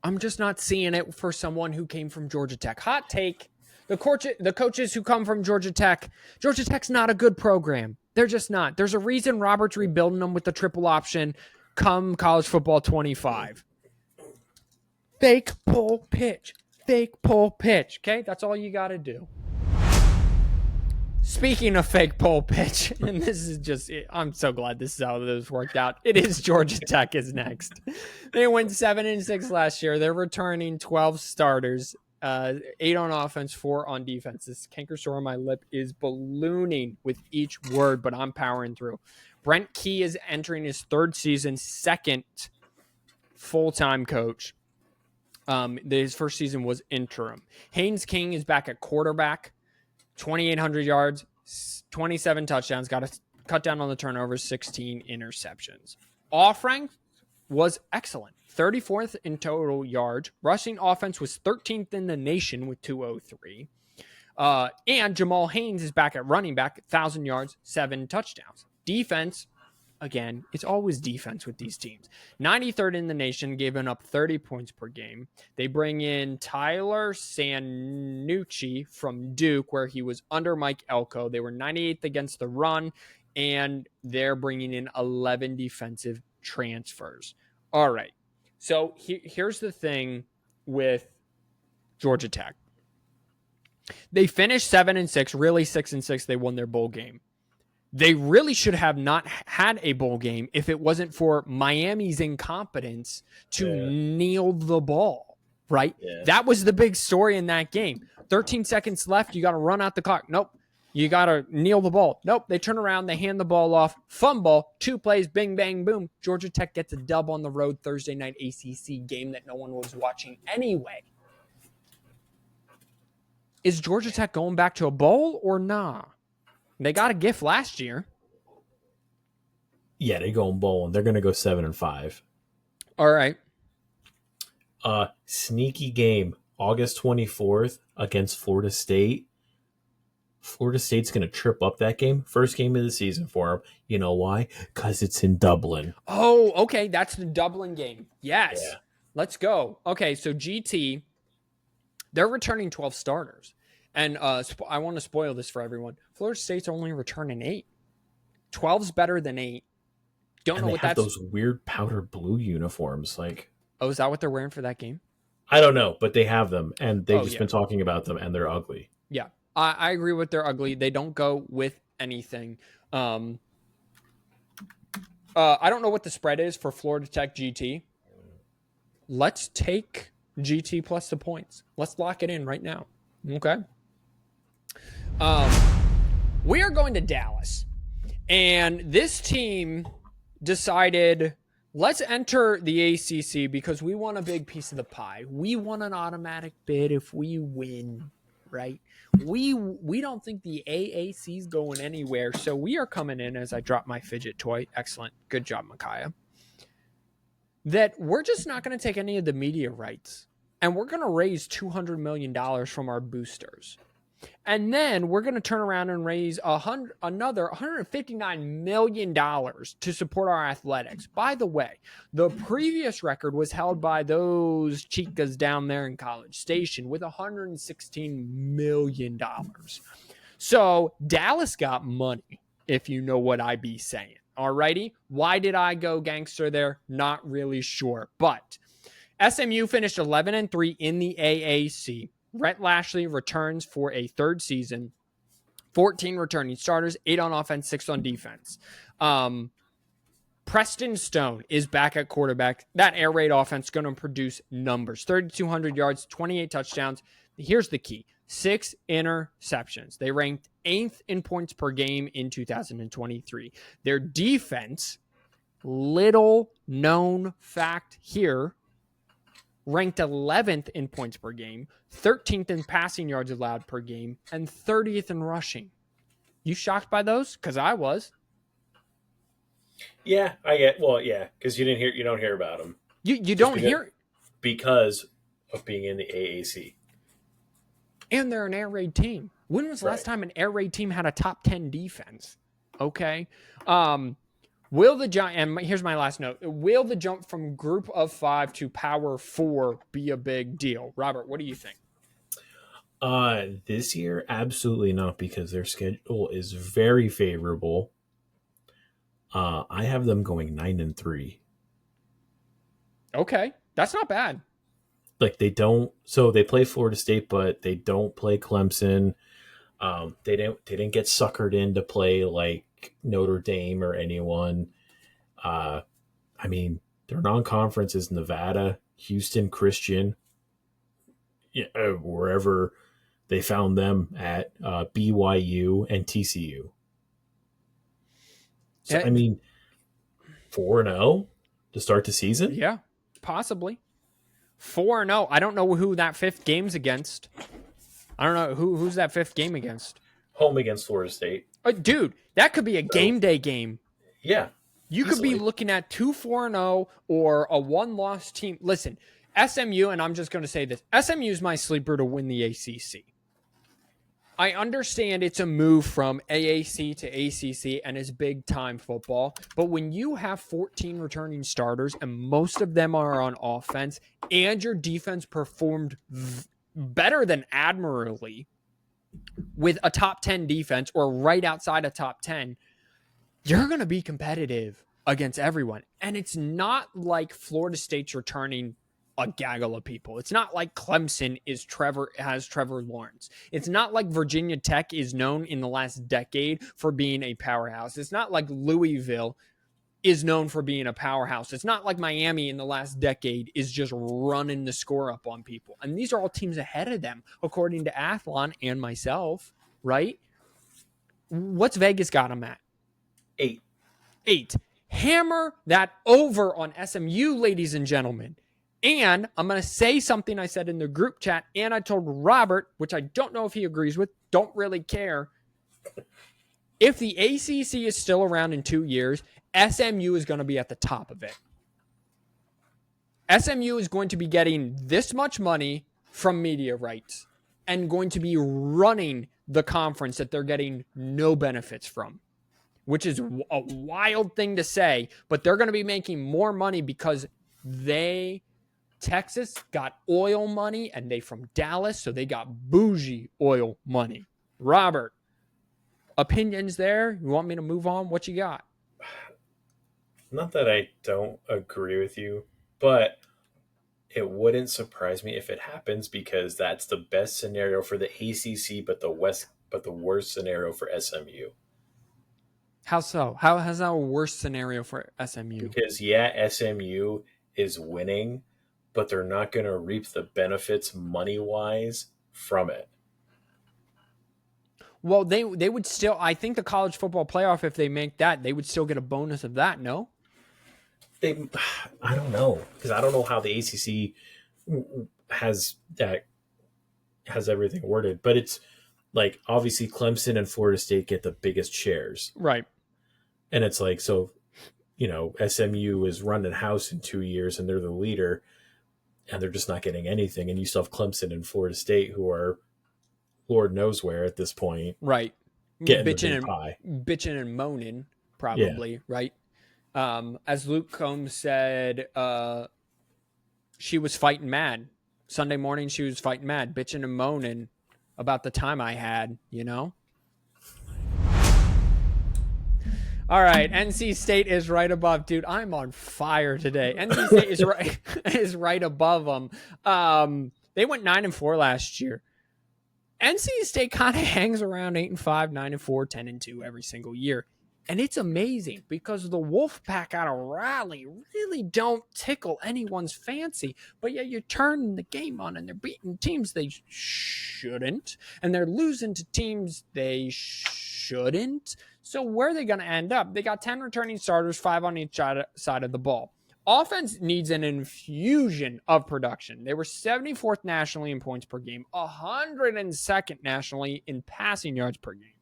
S1: I'm just not seeing it for someone who came from Georgia Tech. Hot take. The coaches who come from Georgia Tech's not a good program. They're just not. There's a reason Robert's rebuilding them with the triple option come college football 25. Fake pull pitch. Okay, that's all you got to do. Speaking of fake pull pitch, and this is just, I'm so glad this is how this worked out. It is Georgia Tech is next. They went 7-6 last year. They're returning 12 starters. 8 on offense, 4 on defense. This canker sore on my lip is ballooning with each word, but I'm powering through. Brent Key is entering his 3rd season, 2nd full-time coach. His 1st season was interim. Haynes King is back at quarterback, 2,800 yards, 27 touchdowns, got to cut down on the turnovers, 16 interceptions. Off-rank was excellent. 34th in total yards. Rushing offense was 13th in the nation with 203. And Jamal Haynes is back at running back, 1,000 yards, 7 touchdowns. Defense, again, it's always defense with these teams. 93rd in the nation, giving up 30 points per game. They bring in Tyler Sanucci from Duke, where he was under Mike Elko. They were 98th against the run, and they're bringing in 11 defensive transfers. All right. So here's the thing with Georgia Tech. They finished 7-6, really 6-6. They won their bowl game. They really should have not had a bowl game if it wasn't for Miami's incompetence to kneel the ball, right? Yeah. That was the big story in that game. 13 seconds left. You got to run out the clock. Nope. You got to kneel the ball. Nope. They turn around. They hand the ball off. Fumble. 2 plays. Bing, bang, boom. Georgia Tech gets a dub on the road Thursday night ACC game that no one was watching anyway. Is Georgia Tech going back to a bowl or nah? They got a gift last year.
S3: Yeah, they going bowling. They're going to go 7-5.
S1: All right.
S3: Sneaky game. August 24th against Florida State. Florida State's going to trip up that game. First game of the season for them. You know why? Because it's in Dublin.
S1: Oh, okay. That's the Dublin game. Yes.
S3: Yeah.
S1: Let's go. Okay, so GT, they're returning 12 starters. And I want to spoil this for everyone. Florida State's only returning 8. 12's better than 8. Don't
S3: And
S1: know
S3: they
S1: what
S3: have
S1: that's.
S3: those weird powder blue uniforms. Like,
S1: Oh, is that what they're wearing for that game?
S3: I don't know, but they have them, and they've just
S1: yeah.
S3: been talking about them, and they're ugly.
S1: Yeah, I agree with they're ugly. They don't go with anything. I don't know what the spread is for Florida Tech GT. Let's take GT plus the points. Let's lock it in right now. Okay. We are going to Dallas. And this team decided, let's enter the ACC because we want a big piece of the pie. We want an automatic bid if we win, right? We don't think the AAC is going anywhere, so we are coming in as I drop my fidget toy. Excellent. Good job, Micaiah. That we're just not going to take any of the media rights, and we're going to raise $200 million from our boosters. And then we're going to turn around and raise another $159 million to support our athletics. By the way, the previous record was held by those chicas down there in College Station with $116 million. So Dallas got money, if you know what I be saying. Alrighty? Why did I go gangster there? Not really sure. But SMU finished 11-3 in the AAC. Rhett Lashley returns for a third season. 14 returning starters, 8 on offense, 6 on defense. Preston Stone is back at quarterback. That air raid offense is going to produce numbers. 3,200 yards, 28 touchdowns. Here's the key. 6 interceptions. They ranked 8th in points per game in 2023. Their defense, little known fact here, ranked 11th in points per game, 13th in passing yards allowed per game, and 30th in rushing. You shocked by those? Because I was.
S3: Yeah, I get. Well, yeah, because you don't hear about them.
S1: You don't hear
S3: because of being in the AAC.
S1: And they're an air raid team. When was the last time an air raid team had a top 10 defense? Okay. Will the jump, and here's my last note, will the jump from group of 5 to power 4 be a big deal? Robert, what do you think?
S3: This year, absolutely not, because their schedule is very favorable. I have them going 9-3.
S1: Okay, that's not bad.
S3: Like they play Florida State, but they don't play Clemson. They didn't get suckered in to play like Notre Dame or anyone. I mean, their non-conference is Nevada, Houston Christian, wherever they found them at, BYU and TCU. So, I mean, 4-0 to start the season?
S1: Yeah, possibly. 4-0. I don't know who that 5th game's against. I don't know who's that 5th game against.
S3: Home against Florida State.
S1: Dude, that could be a game day game.
S3: Yeah.
S1: You could be looking at 2-4-0 or a 1-loss team. Listen, SMU, and I'm just going to say this, SMU is my sleeper to win the ACC. I understand it's a move from AAC to ACC and it's big time football, but when you have 14 returning starters and most of them are on offense and your defense performed better than admirably with a top 10 defense or right outside a top 10, you're going to be competitive against everyone. And it's not like Florida State's returning a gaggle of people. It's not like Clemson has Trevor Lawrence. It's not like Virginia Tech is known in the last decade for being a powerhouse. It's not like Louisville is known for being a powerhouse. It's not like Miami in the last decade is just running the score up on people. And these are all teams ahead of them, according to Athlon and myself, right? What's Vegas got them at? 8. Hammer that over on SMU, ladies and gentlemen. And I'm going to say something I said in the group chat, and I told Robert, which I don't know if he agrees with, don't really care. If the ACC is still around in 2 years, SMU is going to be at the top of it. SMU is going to be getting this much money from media rights and going to be running the conference that they're getting no benefits from, which is a wild thing to say, but they're going to be making more money because Texas got oil money and they from Dallas, so they got bougie oil money. Robert, opinions there? You want me to move on? What you got?
S3: Not that I don't agree with you, but it wouldn't surprise me if it happens because that's the best scenario for the ACC, but the worst scenario for SMU.
S1: How so? How has that a worse scenario for SMU?
S3: Because SMU is winning, but they're not going to reap the benefits money-wise from it.
S1: Well, they would still, I think the college football playoff, if they make that, they would still get a bonus of that, no?
S3: I don't know, because I don't know how the ACC has everything worded, but it's like obviously Clemson and Florida State get the biggest shares.
S1: Right.
S3: And it's like, so, SMU is running house in 2 years and they're the leader and they're just not getting anything. And you still have Clemson and Florida State who are Lord knows where at this point.
S1: Right.
S3: Getting
S1: bitching and moaning, probably, yeah. Right? As Luke Combs said, she was fighting mad. Sunday morning, she was fighting mad, bitching and moaning about the time I had, All right, NC State is right above. Dude, I'm on fire today. NC State is right above them. They went 9-4 last year. NC State kind of hangs around 8-5, 9-4, 10-2 every single year. And it's amazing because the Wolfpack out of Raleigh really don't tickle anyone's fancy. But yeah, you're turning the game on and they're beating teams they shouldn't. And they're losing to teams they shouldn't. So where are they going to end up? They got 10 returning starters, 5 on each side of the ball. Offense needs an infusion of production. They were 74th nationally in points per game, 102nd nationally in passing yards per game.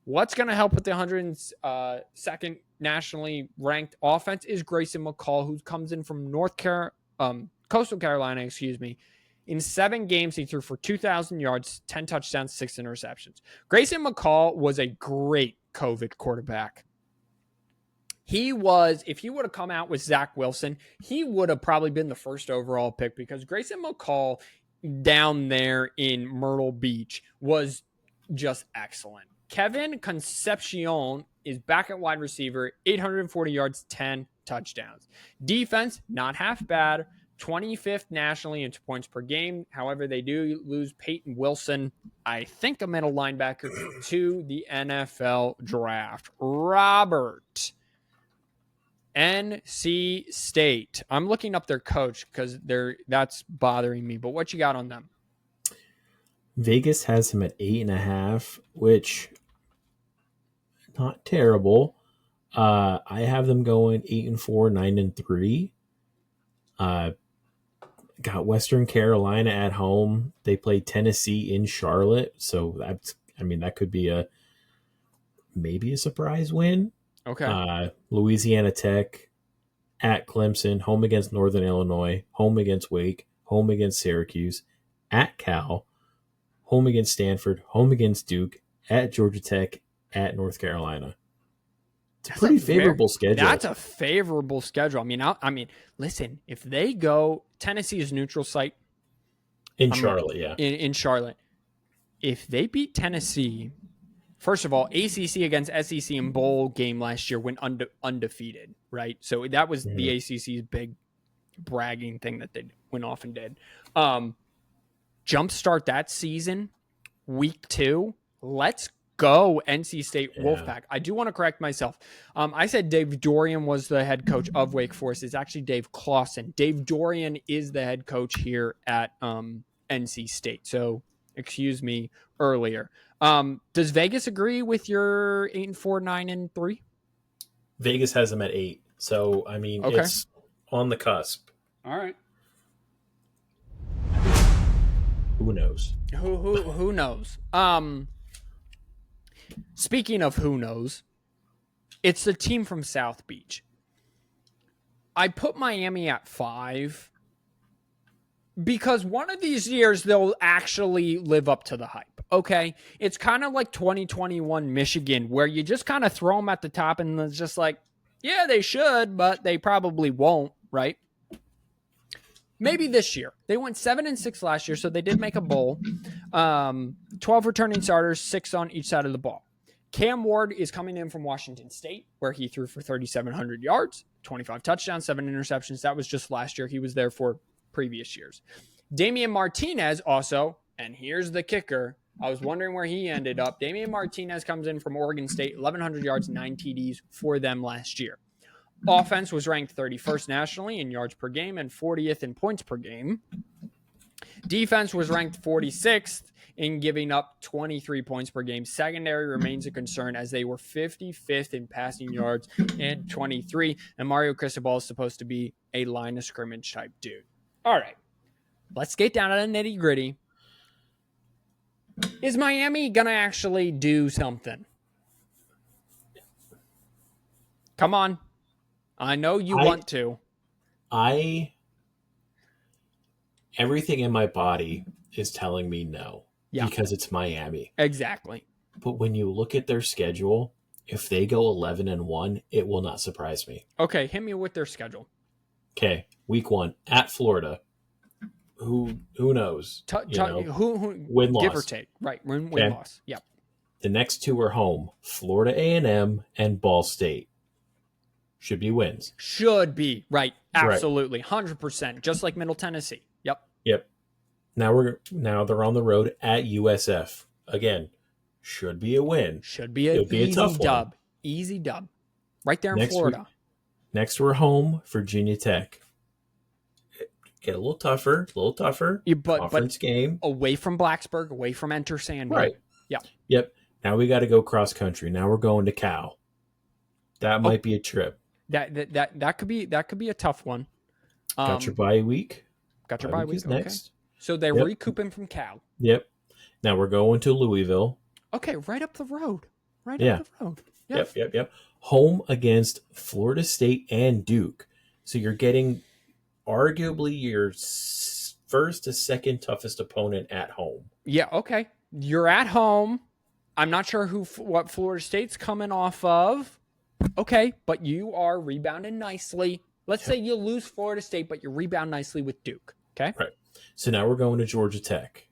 S1: What's going to help with the 102nd nationally ranked offense is Grayson McCall, who comes in from Coastal Carolina, In 7 games, he threw for 2,000 yards, 10 touchdowns, 6 interceptions. Grayson McCall was a great COVID quarterback. He was, if he would have come out with Zach Wilson, he would have probably been the first overall pick because Grayson McCall down there in Myrtle Beach was just excellent. Kevin Concepcion is back at wide receiver, 840 yards, 10 touchdowns. Defense, not half bad, 25th nationally in points per game. However, they do lose Peyton Wilson, I think a middle linebacker, to the NFL draft. Robert, NC State. I'm looking up their coach because that's bothering me. But what you got on them?
S3: Vegas has him at 8.5, which not terrible. I have them going 8-4, 9-3. Got Western Carolina at home. They play Tennessee in Charlotte, so that could be maybe a surprise win.
S1: Okay.
S3: Louisiana Tech at Clemson, home against Northern Illinois, home against Wake, home against Syracuse, at Cal, home against Stanford, home against Duke, at Georgia Tech, at North Carolina. It's a pretty favorable schedule.
S1: That's a favorable schedule. I mean, listen, if they go, Tennessee is neutral site.
S3: In Charlotte, yeah.
S1: In Charlotte. If they beat Tennessee, first of all, ACC against SEC in bowl game last year went undefeated, right? So that was the ACC's big bragging thing that they went off and did. Jumpstart that season, week 2. Let's go, NC State Wolfpack. I do want to correct myself. I said Dave Dorian was the head coach of Wake Forest. It's actually Dave Clawson. Dave Dorian is the head coach here at NC State. So, excuse me earlier. Does Vegas agree with your 8-4, 9-3?
S3: Vegas has them at 8. So, it's on the cusp.
S1: All right.
S3: Who knows?
S1: Who knows? Speaking of who knows, it's the team from South Beach. I put Miami at 5 because one of these years they'll actually live up to the hype. Okay. It's kind of like 2021 Michigan, where you just kind of throw them at the top and it's just like, yeah, they should, but they probably won't, right? Maybe this year. They went 7-6 last year, so they did make a bowl. 12 returning starters, 6 on each side of the ball. Cam Ward is coming in from Washington State, where he threw for 3,700 yards, 25 touchdowns, 7 interceptions. That was just last year. He was there for previous years. Damian Martinez also, and here's the kicker. I was wondering where he ended up. Damian Martinez comes in from Oregon State, 1,100 yards, 9 TDs for them last year. Offense was ranked 31st nationally in yards per game and 40th in points per game. Defense was ranked 46th in giving up 23 points per game. Secondary remains a concern as they were 55th in passing yards and 23. And Mario Cristobal is supposed to be a line of scrimmage type dude. All right, let's get down to the nitty gritty. Is Miami going to actually do something? Come on. I know you want to.
S3: Everything in my body is telling me no.
S1: Yeah.
S3: Because it's Miami.
S1: Exactly.
S3: But when you look at their schedule, if they go 11-1, it will not surprise me.
S1: Okay, hit me with their schedule.
S3: Okay, week 1 at Florida. Who knows?
S1: Who
S3: win loss,
S1: give or take, right? Win loss. Yep.
S3: The next 2 are home: Florida A&M and Ball State. Should be wins.
S1: Should be right. Absolutely, 100%. Just like Middle Tennessee. Yep.
S3: Now they're on the road at USF again. Should be a win.
S1: Should be a tough dub. One. Easy dub. Right there in Florida.
S3: Next we're home, Virginia Tech. Get a little tougher. Conference game.
S1: Away from Blacksburg, away from Enter Sandberg.
S3: Right.
S1: Yeah.
S3: Yep. Now we got to go cross country. Now we're going to Cal. That might be a trip.
S1: That could be a tough one.
S3: Got your bye week.
S1: Got your bye week.
S3: Next.
S1: Okay. So they're recouping from Cal.
S3: Yep. Now we're going to Louisville.
S1: Okay, right up the road. Up the road.
S3: Yep. Home against Florida State and Duke. So you're getting arguably your first to second toughest opponent at home.
S1: Yeah, okay. You're at home. I'm not sure what Florida State's coming off of. Okay, but you are rebounding nicely. Let's say you lose Florida State, but you rebound nicely with Duke. Okay?
S3: Right. So now we're going to Georgia Tech.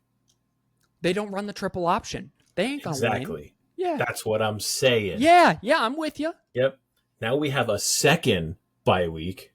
S1: They don't run the triple option. They ain't going to win.
S3: Exactly.
S1: Yeah.
S3: That's what I'm saying.
S1: Yeah, I'm with you.
S3: Yep. Now we have a second bye week.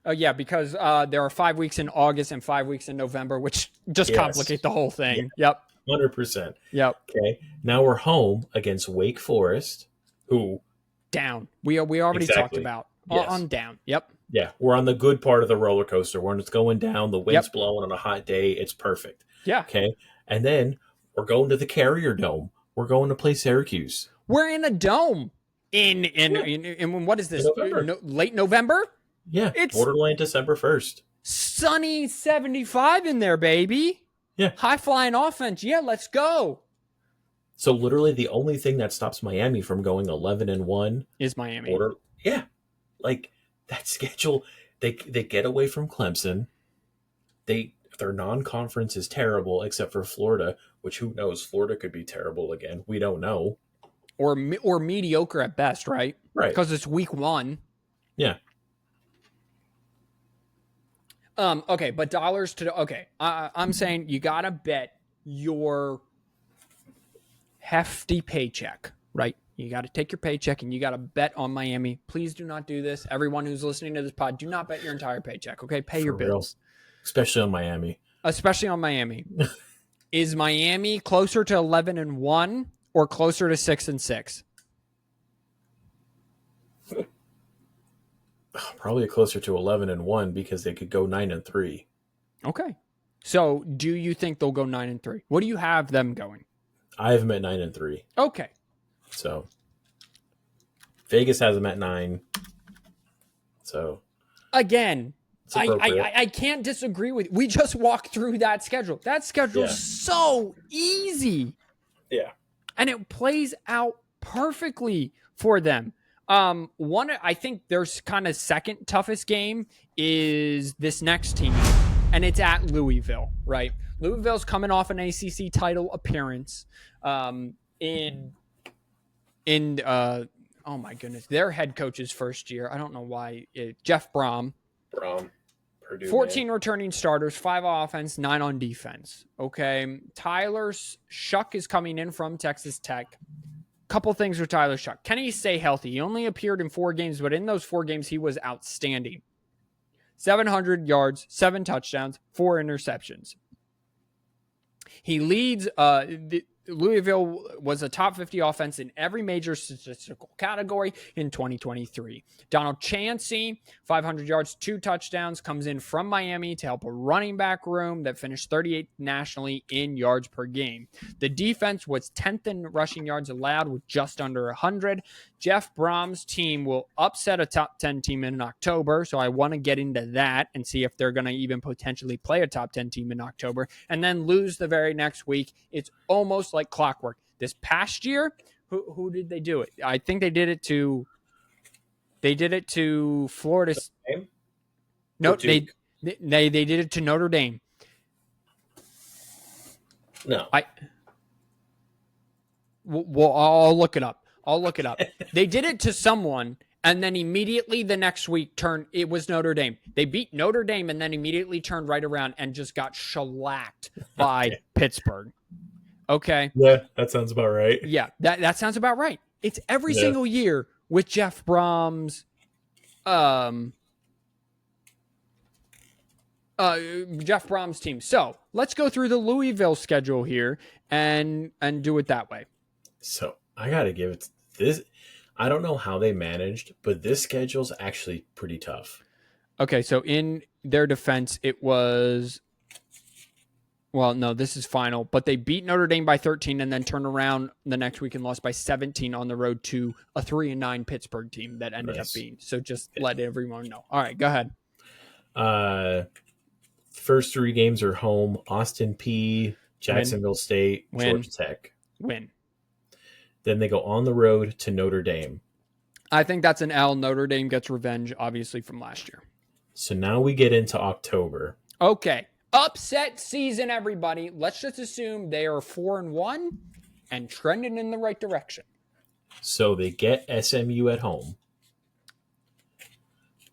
S1: Oh, yeah, because there are 5 weeks in August and 5 weeks in November, which just complicate the whole thing.
S3: Yeah.
S1: Yep.
S3: 100%.
S1: Yep.
S3: Okay. Now we're home against Wake Forest, who...
S1: Down. We already talked about.
S3: Yes.
S1: On down. Yep.
S3: Yeah, we're on the good part of the roller coaster. When it's going down, the wind's blowing on a hot day, it's perfect.
S1: Yeah.
S3: Okay. And then we're going to the Carrier Dome. We're going to play Syracuse.
S1: We're in a dome. In what is this? Late November?
S3: Yeah. It's borderline December 1st.
S1: Sunny 75 in there, baby.
S3: Yeah.
S1: High flying offense. Yeah, let's go.
S3: So literally the only thing that stops Miami from going 11-1
S1: is Miami.
S3: Yeah. Like that schedule, they get away from Clemson. Their non-conference is terrible except for Florida, which who knows? Florida could be terrible again. We don't know.
S1: Or mediocre at best, right?
S3: Right.
S1: Because it's week 1.
S3: Yeah.
S1: Okay, but dollars to I'm saying you gotta bet your hefty paycheck, right? You got to take your paycheck and you got to bet on Miami. Please do not do this. Everyone who's listening to this pod, do not bet your entire paycheck, okay? Pay your bills.
S3: Especially on Miami.
S1: Is Miami closer to 11-1 or closer to 6-6?
S3: Probably closer to 11-1 because they could go 9-3.
S1: Okay. So do you think they'll go 9-3? What do you have them going?
S3: I have them at 9-3.
S1: Okay.
S3: So Vegas has them at 9. So
S1: again, I can't disagree with you. We just walked through that schedule. That schedule's so easy.
S3: Yeah.
S1: And it plays out perfectly for them. I think their kind of second toughest game is this next team, and it's at Louisville, right? Louisville's coming off an ACC title appearance. Oh my goodness, their head coach's first year. I don't know why. Jeff Brom.
S3: Purdue,
S1: 14 returning starters, 5 on offense, 9 on defense. Okay. Tyler Shuck is coming in from Texas Tech. Couple things with Tyler Shuck. Can he stay healthy? He only appeared in 4 games, but in those 4 games, he was outstanding. 700 yards, 7 touchdowns, 4 interceptions. He leads Louisville was a top 50 offense in every major statistical category in 2023. Donald Chancey, 500 yards, 2 touchdowns, comes in from Miami to help a running back room that finished 38th nationally in yards per game. The defense was 10th in rushing yards allowed with just under 100. Jeff Brom's team will upset a top 10 team in October, so I want to get into that and see if they're going to even potentially play a top 10 team in October, and then lose the very next week. It's almost like clockwork. This past year, who did they do it? I think they did it to Florida. No, they did it to Notre Dame.
S3: No.
S1: Well, I'll look it up. They did it to someone, and then immediately the next week it was Notre Dame. They beat Notre Dame and then immediately turned right around and just got shellacked by Pittsburgh. Okay.
S3: Yeah, that sounds about right.
S1: Yeah, that sounds about right. It's every single year with Jeff Brom's team. So let's go through the Louisville schedule here and do it that way.
S3: So I gotta give it this. I don't know how they managed, but this schedule's actually pretty tough.
S1: Okay, so in their defense, it was. Well, no, this is final, but they beat Notre Dame by 13 and then turned around the next week and lost by 17 on the road to a 3-9 Pittsburgh team that ended up being. So just let everyone know. All right, go ahead.
S3: First 3 games are home: Austin Peay, Jacksonville State, Georgia Tech.
S1: Win.
S3: Then they go on the road to Notre Dame.
S1: I think that's an L. Notre Dame gets revenge, obviously, from last year.
S3: So now we get into October.
S1: Okay. Upset season, everybody. Let's just assume they are 4-1 and trending in the right direction.
S3: So they get SMU at home.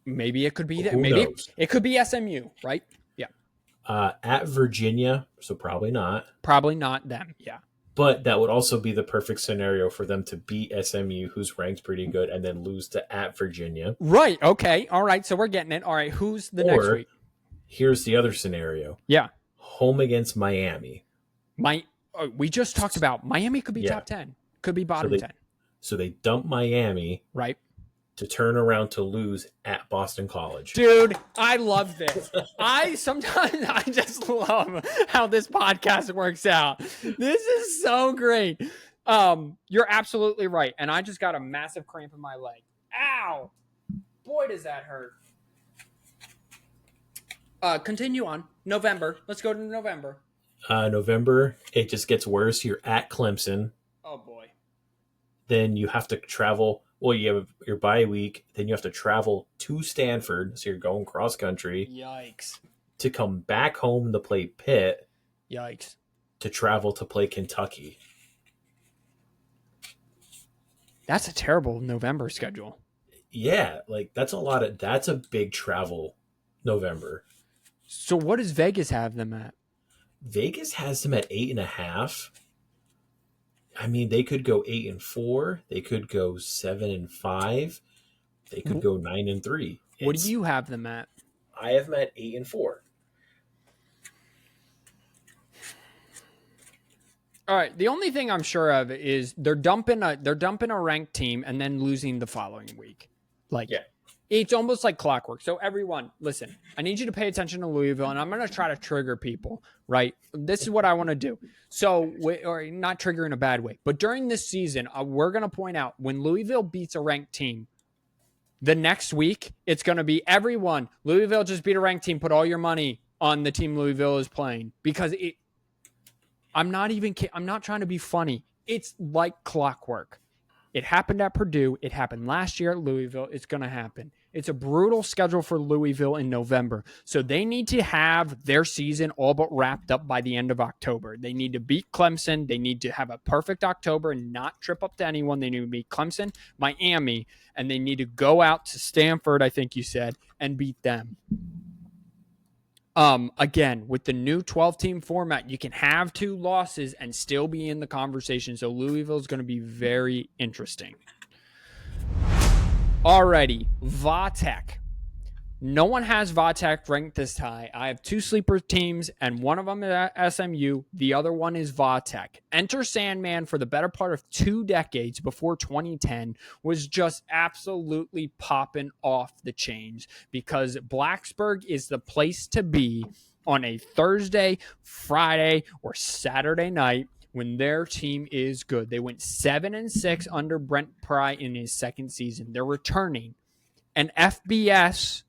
S1: Maybe it could be that.
S3: Who
S1: Maybe
S3: knows?
S1: it could be SMU, right? Yeah.
S3: At Virginia, so probably not.
S1: Probably not them. Yeah.
S3: But that would also be the perfect scenario for them to beat SMU, who's ranked pretty good, and then lose to at Virginia.
S1: Right. Okay. All right. So we're getting it. All right. Who's the next week?
S3: Here's the other scenario.
S1: Yeah.
S3: Home against Miami.
S1: We just talked about Miami could be top 10. Could be bottom 10.
S3: So they dump Miami.
S1: Right.
S3: To turn around to lose at Boston College.
S1: Dude, I love this. Sometimes I just love how this podcast works out. This is so great. You're absolutely right. And I just got a massive cramp in my leg. Ow. Boy, does that hurt. Continue on. November. Let's go to November.
S3: November, it just gets worse. You're at Clemson.
S1: Oh, boy.
S3: Then you have to travel. Well, you have your bye week. Then you have to travel to Stanford. So you're going cross country.
S1: Yikes.
S3: To come back home to play Pitt.
S1: Yikes.
S3: To travel to play Kentucky.
S1: That's a terrible November schedule.
S3: Yeah, that's a big travel November.
S1: So what does Vegas have them at?
S3: Vegas has them at 8.5. I mean, they could go 8-4. They could go 7-5. They could go 9-3.
S1: What do you have them at?
S3: I have them at 8-4.
S1: All right. The only thing I'm sure of is they're dumping a ranked team and then losing the following week. It's almost like clockwork. So everyone, listen, I need you to pay attention to Louisville, and I'm going to try to trigger people, right? This is what I want to do. So, or not trigger in a bad way, but during this season, we're going to point out when Louisville beats a ranked team, the next week, it's going to be everyone. Louisville just beat a ranked team. Put all your money on the team Louisville is playing because I'm not trying to be funny. It's like clockwork. It happened at Purdue. It happened last year at Louisville. It's going to happen. It's a brutal schedule for Louisville in November. So they need to have their season all but wrapped up by the end of October. They need to beat Clemson. They need to have a perfect October and not trip up to anyone. They need to beat Clemson, Miami, and they need to go out to Stanford, I think you said, and beat them. Again, with the new 12-team format, you can have 2 losses and still be in the conversation. So Louisville is going to be very interesting. Alrighty, Vatek. No one has Vatek ranked this high. I have 2 sleeper teams, and one of them is at SMU. The other one is Vatek. Enter Sandman for the better part of 2 decades before 2010 was just absolutely popping off the chains because Blacksburg is the place to be on a Thursday, Friday, or Saturday night when their team is good. They went 7-6 under Brent Pry in his second season. They're returning an FBS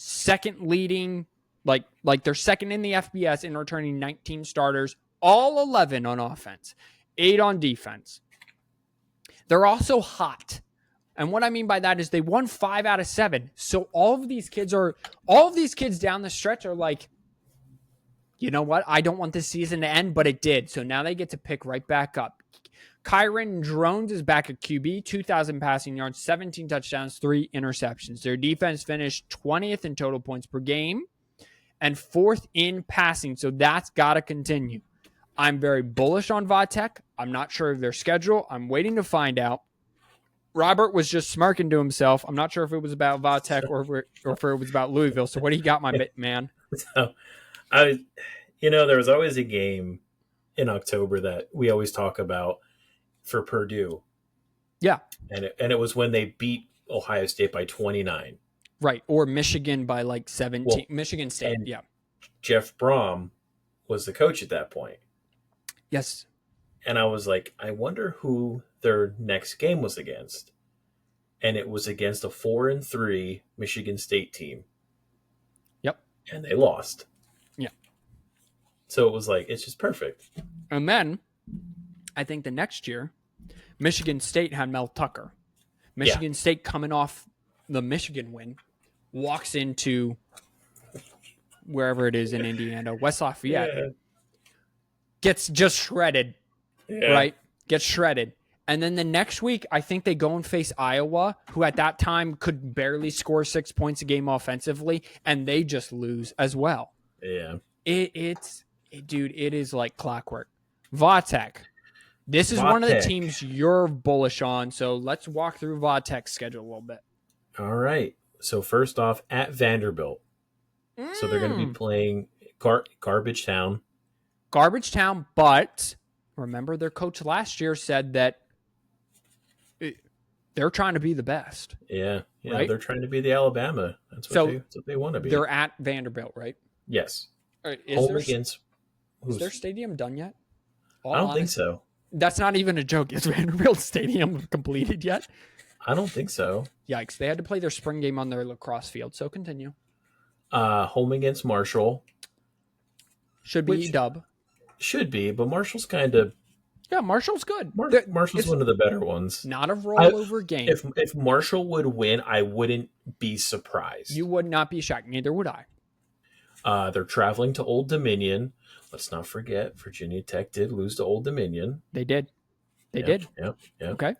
S1: second leading, like they're second in the FBS in returning 19 starters, all 11 on offense, 8 on defense. They're also hot. And what I mean by that is they won 5 out of 7. So all of these kids down the stretch are like, you know what? I don't want this season to end, but it did. So now they get to pick right back up. Kyron Drones is back at QB, 2,000 passing yards, 17 touchdowns, 3 interceptions. Their defense finished 20th in total points per game and 4th in passing. So that's got to continue. I'm very bullish on Vatek. I'm not sure of their schedule. I'm waiting to find out. Robert was just smirking to himself. I'm not sure if it was about Vatek or if it was about Louisville. So what do you got, my man?
S3: So, there was always a game in October that we always talk about for Purdue.
S1: Yeah.
S3: And it was when they beat Ohio State by 29.
S1: Right. Or Michigan by like 17. Well, Michigan State. Yeah.
S3: Jeff Brom was the coach at that point.
S1: Yes.
S3: And I was like, I wonder who their next game was against. And it was against a 4-3 Michigan State team.
S1: Yep.
S3: And they lost.
S1: Yeah.
S3: So it was like, it's just perfect.
S1: And then I think the next year, Michigan State had Mel Tucker. Michigan State coming off the Michigan win, walks into wherever it is in Indiana, West Lafayette, gets just shredded, right? Gets shredded. And then the next week, I think they go and face Iowa, who at that time could barely score 6 points a game offensively, and they just lose as well.
S3: Yeah.
S1: Dude, it is like clockwork. Vatek. This is one of the teams you're bullish on, so let's walk through Vatek's schedule a little bit.
S3: All right. So first off, at Vanderbilt. So they're going to be playing Garbage Town.
S1: Garbage Town, but remember their coach last year said that they're trying to be the best.
S3: Yeah,
S1: right?
S3: They're trying to be the Alabama. That's what they want to be.
S1: They're at Vanderbilt, right?
S3: Yes.
S1: Right.
S3: Is
S1: their stadium done yet?
S3: I don't think so.
S1: That's not even a joke. Is Vanderbilt Stadium completed yet?
S3: I don't think so.
S1: Yikes. They had to play their spring game on their lacrosse field, so continue.
S3: Home against Marshall.
S1: Should be dub.
S3: Should be, but Marshall's kind of...
S1: Yeah, Marshall's good.
S3: Marshall's one of the better ones.
S1: Not a rollover game.
S3: If Marshall would win, I wouldn't be surprised.
S1: You would not be shocked. Neither would I.
S3: They're traveling to Old Dominion. Let's not forget, Virginia Tech did lose to Old Dominion.
S1: They did. They did.
S3: Yeah.
S1: Okay.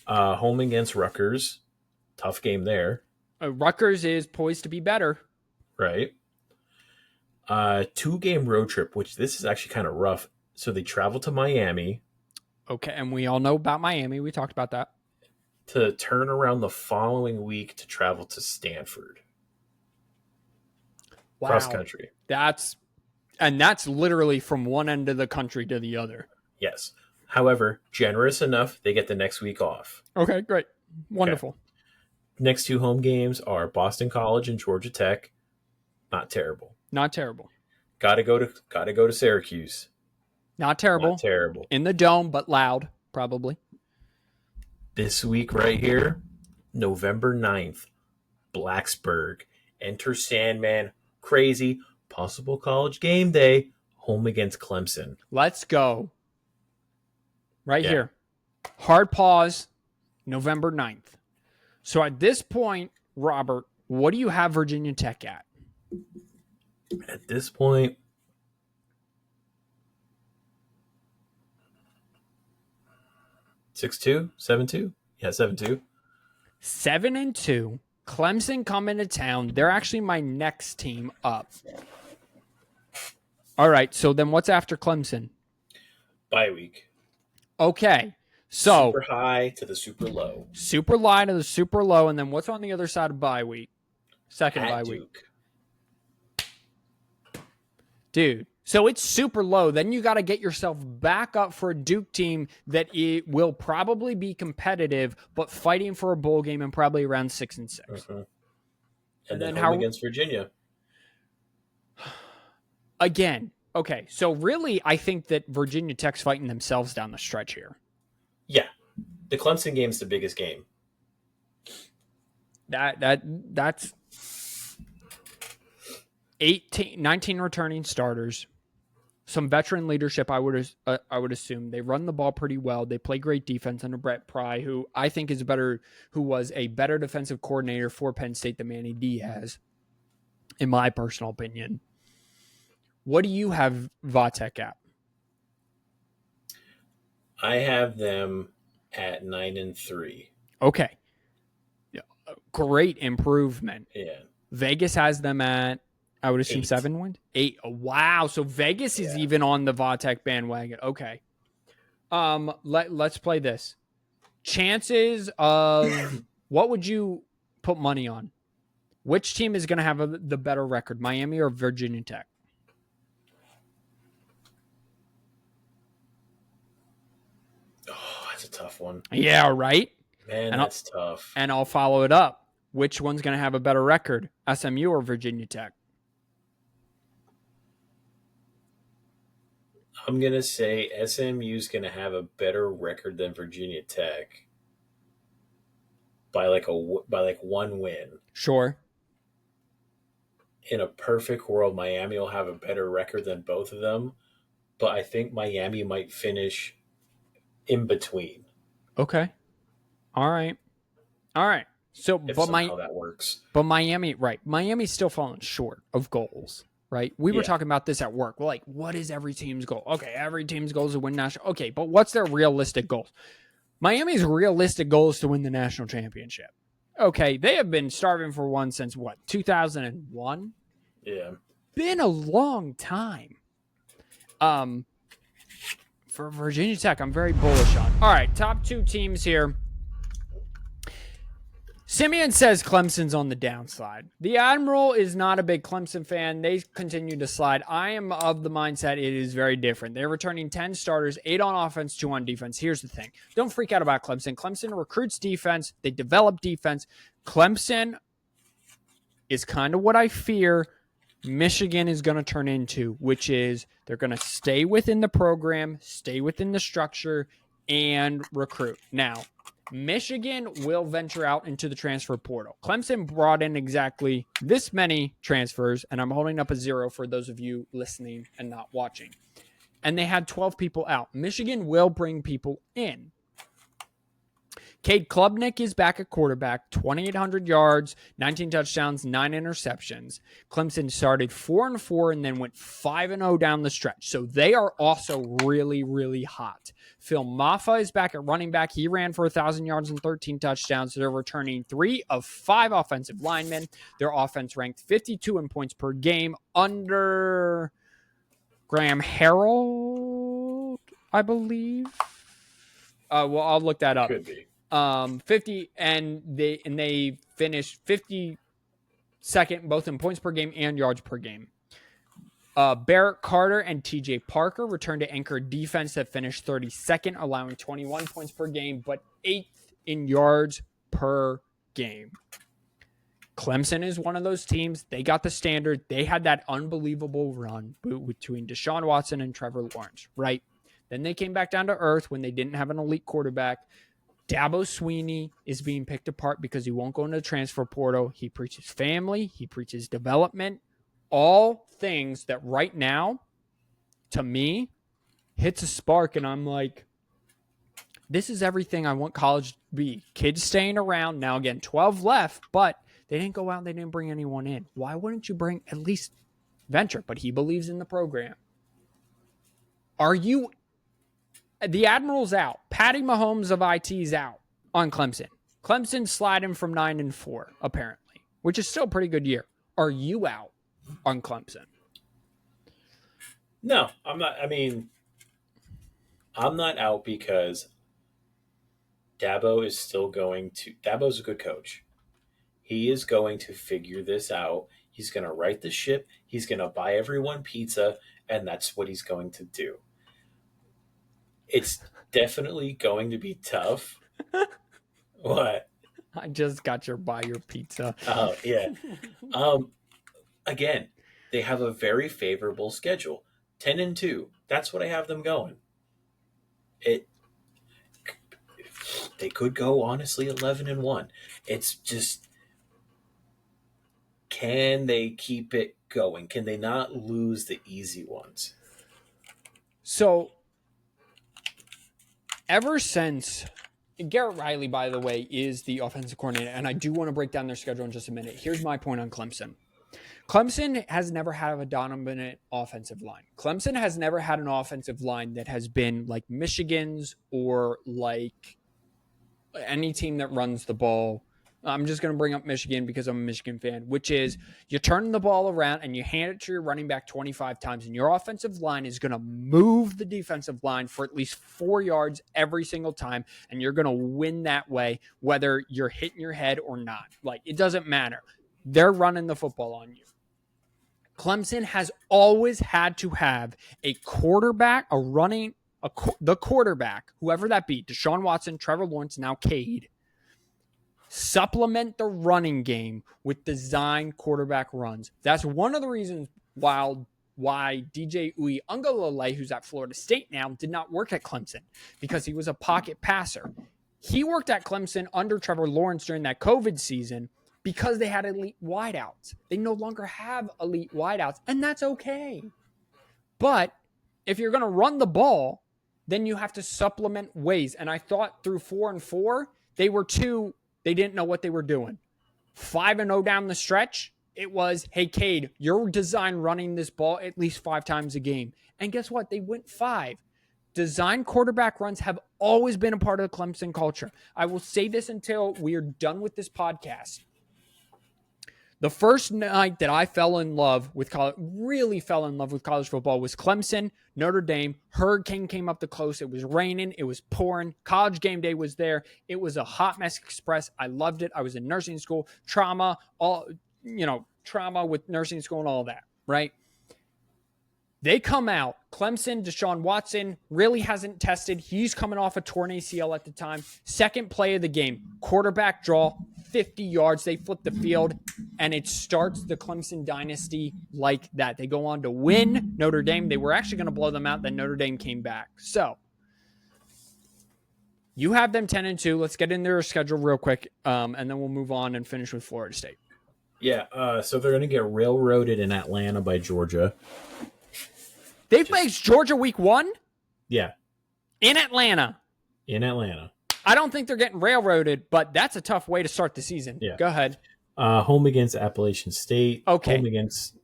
S3: Home against Rutgers. Tough game there.
S1: Rutgers is poised to be better.
S3: Right. 2-game road trip, which this is actually kind of rough. So they travel to Miami.
S1: Okay, and we all know about Miami. We talked about that.
S3: To turn around the following week to travel to Stanford.
S1: Wow.
S3: Cross country.
S1: That's literally from one end of the country to the other.
S3: Yes. However, generous enough, they get the next week off.
S1: Okay, great. Wonderful. Okay.
S3: Next 2 home games are Boston College and Georgia Tech. Not terrible.
S1: Not terrible.
S3: Gotta go to Syracuse.
S1: Not terrible.
S3: Not terrible.
S1: In the dome, but loud, probably.
S3: This week right here, November 9th, Blacksburg. Enter Sandman. Crazy. Possible college game day. Home against Clemson.
S1: Let's go. Right here. Hard pause. November 9th. So at this point, Robert, what do you have Virginia Tech at?
S3: At this point, 6-2, 7-2? Yeah, 7-2.
S1: 7-2. Clemson come into town. They're actually my next team up. All right, so then what's after Clemson?
S3: Bye week.
S1: Okay, so
S3: super high to the super low.
S1: Super high to the super low, and then what's on the other side of bye week? Second
S3: At
S1: bye
S3: Duke.
S1: week. Dude, so it's super low. Then you got to get yourself back up for a Duke team that it will probably be competitive, but fighting for a bowl game and probably around 6-6.
S3: Mm-hmm. And then home against Virginia.
S1: Again, okay. So really, I think that Virginia Tech's fighting themselves down the stretch here.
S3: Yeah, the Clemson game's the biggest game.
S1: That's 19 returning starters, some veteran leadership. I would assume they run the ball pretty well. They play great defense under Brett Pry, who I think who was a better defensive coordinator for Penn State than Manny Diaz, in my personal opinion. What do you have Vatek at?
S3: I have them at 9-3.
S1: Okay, great improvement.
S3: Yeah,
S1: Vegas has them at, I would assume
S3: 8.
S1: 7 wins. 8. Wow. So Vegas is even on the Vatek bandwagon. Okay. Let's play this. Chances of what would you put money on? Which team is going to have the better record, Miami or Virginia Tech?
S3: Oh, that's a tough one.
S1: Yeah, right?
S3: Man, that's tough.
S1: And I'll follow it up. Which one's going to have a better record, SMU or Virginia Tech?
S3: I'm going to say SMU's going to have a better record than Virginia Tech by like one win.
S1: Sure.
S3: In a perfect world, Miami will have a better record than both of them, but I think Miami might finish in between.
S1: Okay. All right. So,
S3: how that works.
S1: But Miami's still falling short of goals, right? We were talking about this at work. We're like, what is every team's goal? Okay, every team's goal is to win national. Okay, but what's their realistic goals? Miami's realistic goal is to win the national championship. Okay, they have been starving for one since what, 2001?
S3: Yeah.
S1: Been a long time. For Virginia Tech, I'm very bullish on. All right, top 2 teams here. Simeon says Clemson's on the downside. The Admiral is not a big Clemson fan. They continue to slide. I am of the mindset it is very different. They're returning 10 starters, 8 on offense, 2 on defense. Here's the thing. Don't freak out about Clemson. Clemson recruits defense. They develop defense. Clemson is kind of what I fear Michigan is going to turn into, which is they're going to stay within the program, stay within the structure, and recruit. Now, Michigan will venture out into the transfer portal. Clemson brought in exactly this many transfers, and I'm holding up a 0 for those of you listening and not watching. And they had 12 people out. Michigan will bring people in. Cade Klubnik is back at quarterback, 2,800 yards, 19 touchdowns, 9 interceptions. Clemson started 4-4 and then went 5-0 down the stretch. So they are also really, really hot. Phil Maffa is back at running back. He ran for 1,000 yards and 13 touchdowns. They're returning 3 of 5 offensive linemen. Their offense ranked 52 in points per game under Graham Harrell, I believe. Well, I'll look that up.
S3: Could be.
S1: 50 and they finished 52nd both in points per game and yards per game. Barrett Carter and TJ Parker returned to anchor defense that finished 32nd, allowing 21 points per game, but 8th in yards per game. Clemson is one of those teams. They got the standard. They had that unbelievable run between Deshaun Watson and Trevor Lawrence, right? Then they came back down to earth when they didn't have an elite quarterback. Dabo Sweeney is being picked apart because he won't go into the transfer portal. He preaches family. He preaches development. All things that right now, to me, hits a spark, and I'm like, This is everything I want college to be. Kids staying around. Now, again, 12 left, but they didn't go out and they didn't bring anyone in. Why wouldn't you bring at least venture? But he believes in the program. Are you... The Admiral's out. Patty Mahomes of IT's out on Clemson. Clemson sliding from 9-4, apparently, which is still a pretty good year. Are you out on Clemson?
S3: No, I'm not. I mean, I'm not out because Dabo's a good coach. He is going to figure this out. He's going to right the ship. He's going to buy everyone pizza, and that's what he's going to do. It's definitely going to be tough. What?
S1: I just got buy your pizza.
S3: Oh, yeah. Again, they have a very favorable schedule. 10-2. That's what I have them going. They could go honestly 11-1. It's just, can they keep it going? Can they not lose the easy ones?
S1: So, ever since Garrett Riley, by the way, is the offensive coordinator, and I do want to break down their schedule in just a minute. Here's my point on Clemson. Clemson has never had a dominant offensive line. Clemson has never had an offensive line that has been like Michigan's or like any team that runs the ball. I'm just going to bring up Michigan because I'm a Michigan fan, which is you turn the ball around and you hand it to your running back 25 times, and your offensive line is going to move the defensive line for at least 4 yards every single time, and you're going to win that way, whether you're hitting your head or not. Like, it doesn't matter. They're running the football on you. Clemson has always had to have a quarterback, the quarterback, whoever that be, Deshaun Watson, Trevor Lawrence, now Cade, supplement the running game with design quarterback runs. That's one of the reasons why DJ Uiagalelei, who's at Florida State now, did not work at Clemson, because he was a pocket passer. He worked at Clemson under Trevor Lawrence during that COVID season because they had elite wideouts. They no longer have elite wideouts, and that's okay. But if you're going to run the ball, then you have to supplement ways. And I thought through 4-4, they didn't know what they were doing. 5-0 down the stretch, it was, hey, Cade, you're designed running this ball at least 5 times a game. And guess what? They went 5. Design quarterback runs have always been a part of the Clemson culture. I will say this until we are done with this podcast. The first night that I really fell in love with college football was Clemson, Notre Dame. Hurricane came up the coast. It was raining. It was pouring. College game day was there. It was a hot mess express. I loved it. I was in nursing school. Trauma with nursing school and all that, right? They come out. Clemson, Deshaun Watson really hasn't tested. He's coming off a torn ACL at the time. Second play of the game, quarterback draw, 50 yards. They flip the field, and it starts the Clemson dynasty like that. They go on to win Notre Dame. They were actually going to blow them out. Then Notre Dame came back. So you have them 10-2. Let's get into their schedule real quick, and then we'll move on and finish with Florida State.
S3: Yeah, so they're going to get railroaded in Atlanta by Georgia.
S1: They play Georgia week 1?
S3: Yeah.
S1: In Atlanta.
S3: I
S1: don't think they're getting railroaded, but that's a tough way to start the season.
S3: Yeah.
S1: Go ahead.
S3: Home against Appalachian State.
S1: Okay.
S3: Home against...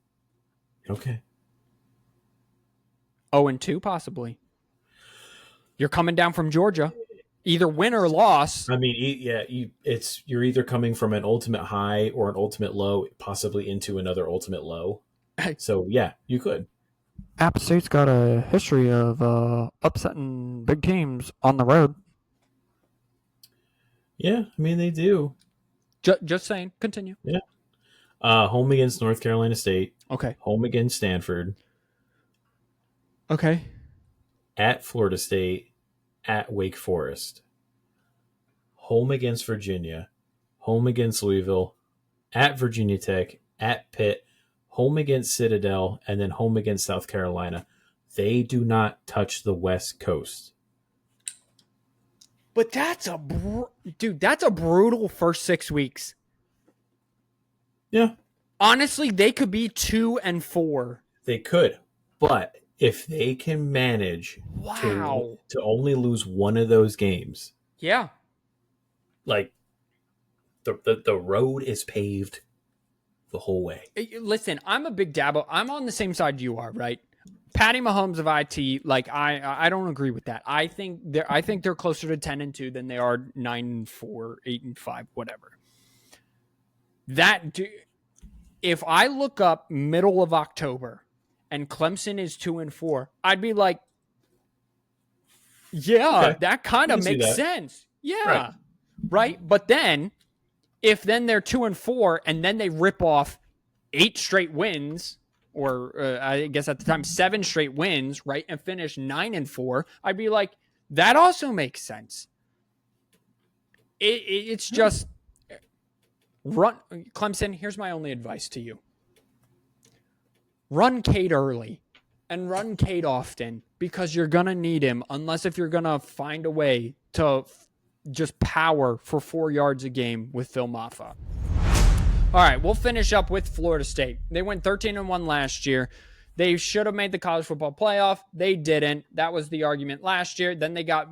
S3: Okay.
S1: 0-2, possibly. You're coming down from Georgia. Either win or loss.
S3: I mean, yeah, you're either coming from an ultimate high or an ultimate low, possibly into another ultimate low. So, yeah, you could.
S1: App State's got a history of upsetting big teams on the road.
S3: Yeah, I mean, they do.
S1: Just saying. Continue.
S3: Yeah. Home against North Carolina State.
S1: Okay.
S3: Home against Stanford.
S1: Okay.
S3: At Florida State. At Wake Forest. Home against Virginia. Home against Louisville. At Virginia Tech. At Pitt. Home against Citadel, and then home against South Carolina. They do not touch the West Coast.
S1: But that's a brutal first 6 weeks.
S3: Yeah.
S1: Honestly, they could be 2-4.
S3: They could, but if they can manage
S1: Wow.
S3: to only lose one of those games,
S1: Yeah.
S3: like the road is paved the whole way.
S1: Listen, I'm a big dabble. I'm on the same side you are, right? Patty Mahomes of IT, like I don't agree with that. I think they're closer to 10-2 than they are 9-4, 8-5, whatever. If I look up middle of October and Clemson is 2-4, I'd be like, yeah,
S3: Okay.
S1: that kind
S3: I
S1: of
S3: can see
S1: makes
S3: that.
S1: sense. Yeah. Right. But then if then they're 2-4 and then they rip off 8 straight wins, or I guess at the time 7 straight wins, right, and finish 9-4, I'd be like, that also makes sense. It's just run Clemson. Here's my only advice to you: run Cade early and run Cade often, because you're gonna need him, unless if you're gonna find a way to just power for 4 yards a game with Phil Maffa. All right, we'll finish up with Florida State. They went 13-1 last year. They should have made the college football playoff. They didn't. That was the argument last year. Then they got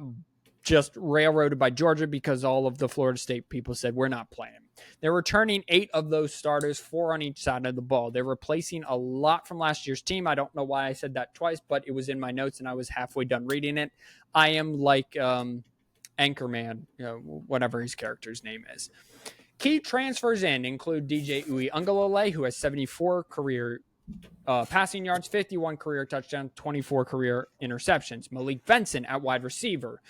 S1: just railroaded by Georgia because all of the Florida State people said, we're not playing. They're returning 8 of those starters, 4 on each side of the ball. They're replacing a lot from last year's team. I don't know why I said that twice, but it was in my notes and I was halfway done reading it. I am like Anchorman, whatever his character's name is. Key transfers in include DJ Uiagalelei, who has 74 career passing yards, 51 career touchdowns, 24 career interceptions. Malik Benson at wide receiver.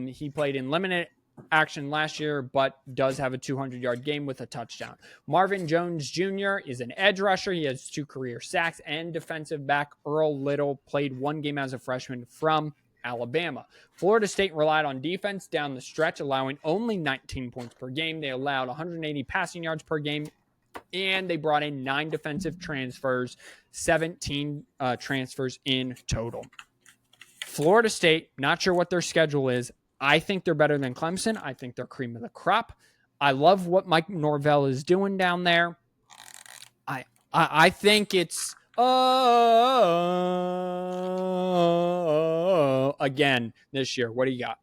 S1: He played in limited action last year, but does have a 200-yard game with a touchdown. Marvin Jones Jr. is an edge rusher. He has 2 career sacks. And defensive back Earl Little played 1 game as a freshman from Alabama. Florida State relied on defense down the stretch, allowing only 19 points per game. They allowed 180 passing yards per game, and they brought in 9 defensive transfers, 17 transfers in total. Florida State, not sure what their schedule is. I think they're better than Clemson. I think they're cream of the crop. I love what Mike Norvell is doing down there. I think it's again this year. What do you got?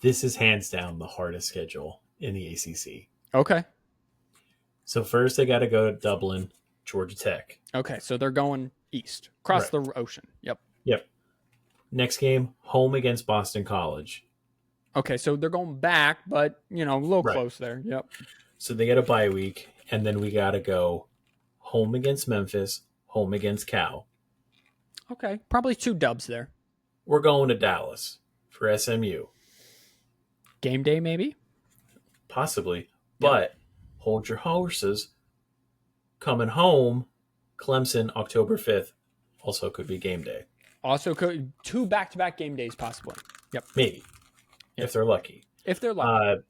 S3: This is hands down the hardest schedule in the ACC.
S1: Okay.
S3: So first they got to go to Dublin, Georgia Tech.
S1: Okay, so they're going east, across the ocean. Yep.
S3: Next game, home against Boston College.
S1: Okay, so they're going back, but, a little close there. Yep.
S3: So they get a bye week, and then we got to go home against Memphis, home against Cal.
S1: Okay, probably 2 dubs there.
S3: We're going to Dallas for SMU.
S1: Game day, maybe?
S3: Possibly. But hold your horses. Coming home, Clemson, October 5th. Also could be game day.
S1: Also, 2 back-to-back game days, possibly. Yep.
S3: Maybe.
S1: Yep.
S3: If they're lucky.
S1: If they're lucky.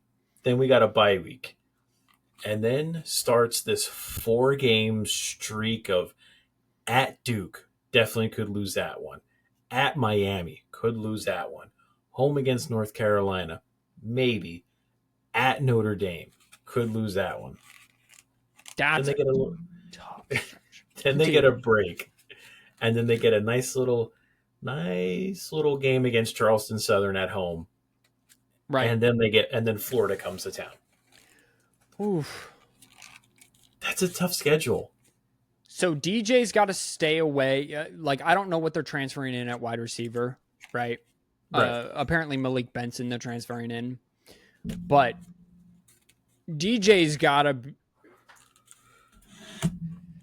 S3: Then we got a bye week. And then starts this 4-game streak of at Duke. Definitely could lose that one. At Miami. Could lose that one. Home against North Carolina. Maybe. At Notre Dame. Could lose that one.
S1: That's
S3: then they get a little
S1: tough.
S3: Then they get a break. And then they get a nice little game against Charleston Southern at home.
S1: Right.
S3: And then Florida comes to town.
S1: Oof.
S3: That's a tough schedule.
S1: So DJ's got to stay away. I don't know what they're transferring in at wide receiver, right? Apparently Malik Benson they're transferring in. But DJ's got to...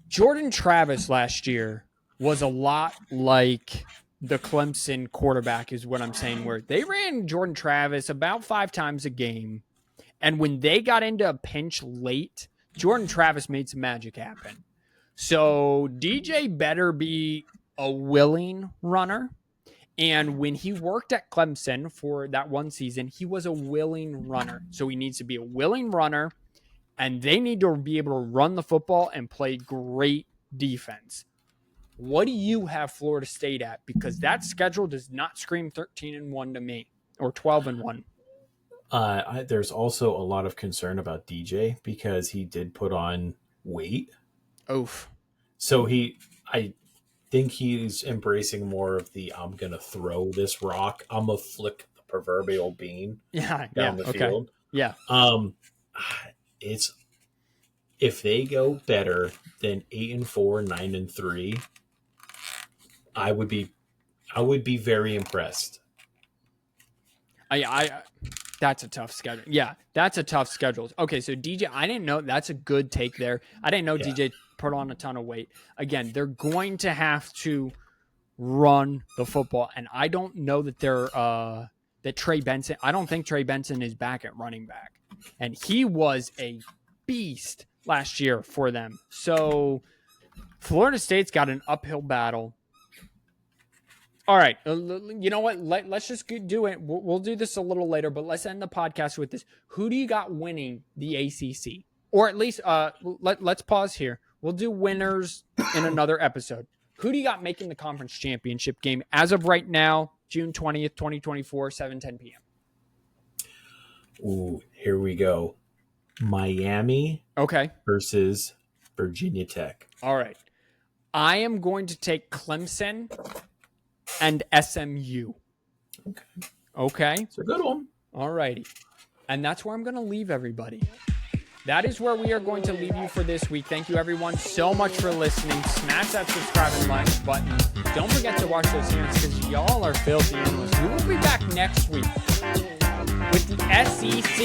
S1: Jordan Travis last year was a lot like the Clemson quarterback is what I'm saying, where they ran Jordan Travis about 5 times a game. And when they got into a pinch late, Jordan Travis made some magic happen. So DJ better be a willing runner. And when he worked at Clemson for that one season, he was a willing runner. So he needs to be a willing runner. And they need to be able to run the football and play great defense. What do you have Florida State at? Because that schedule does not scream 13-1 to me, or 12-1.
S3: There's also a lot of concern about DJ because he did put on weight.
S1: Oof.
S3: So I think he's embracing more of the I'm gonna throw this rock, I'm gonna flick the proverbial bean down the field.
S1: Yeah.
S3: It's if they go better than 8-4, 9-3, I would be very impressed.
S1: That's a tough schedule. Yeah, that's a tough schedule. Okay, so DJ, I didn't know. That's a good take there. I didn't know DJ put on a ton of weight. Again, they're going to have to run the football, and I don't know that that Trey Benson. I don't think Trey Benson is back at running back, and he was a beast last year for them. So Florida State's got an uphill battle. All right. You know what? Let's just do it. We'll do this a little later, but let's end the podcast with this. Who do you got winning the ACC? Or at least let's pause here. We'll do winners in another episode. Who do you got making the conference championship game as of right now, June 20th, 2024, 7:10 p.m.?
S3: Ooh, here we go. Miami versus Virginia Tech.
S1: All right. I am going to take Clemson and SMU. Okay.
S3: It's a good one.
S1: All righty. And that's where I'm going to leave everybody. That is where we are going to leave you for this week. Thank you, everyone, so much for listening. Smash that subscribe and like button. Don't forget to watch those hearings because y'all are filthy analysts. We will be back next week with the SEC.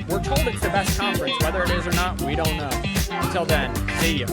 S1: We're told it's the best conference. Whether it is or not, we don't know. Until then, see you.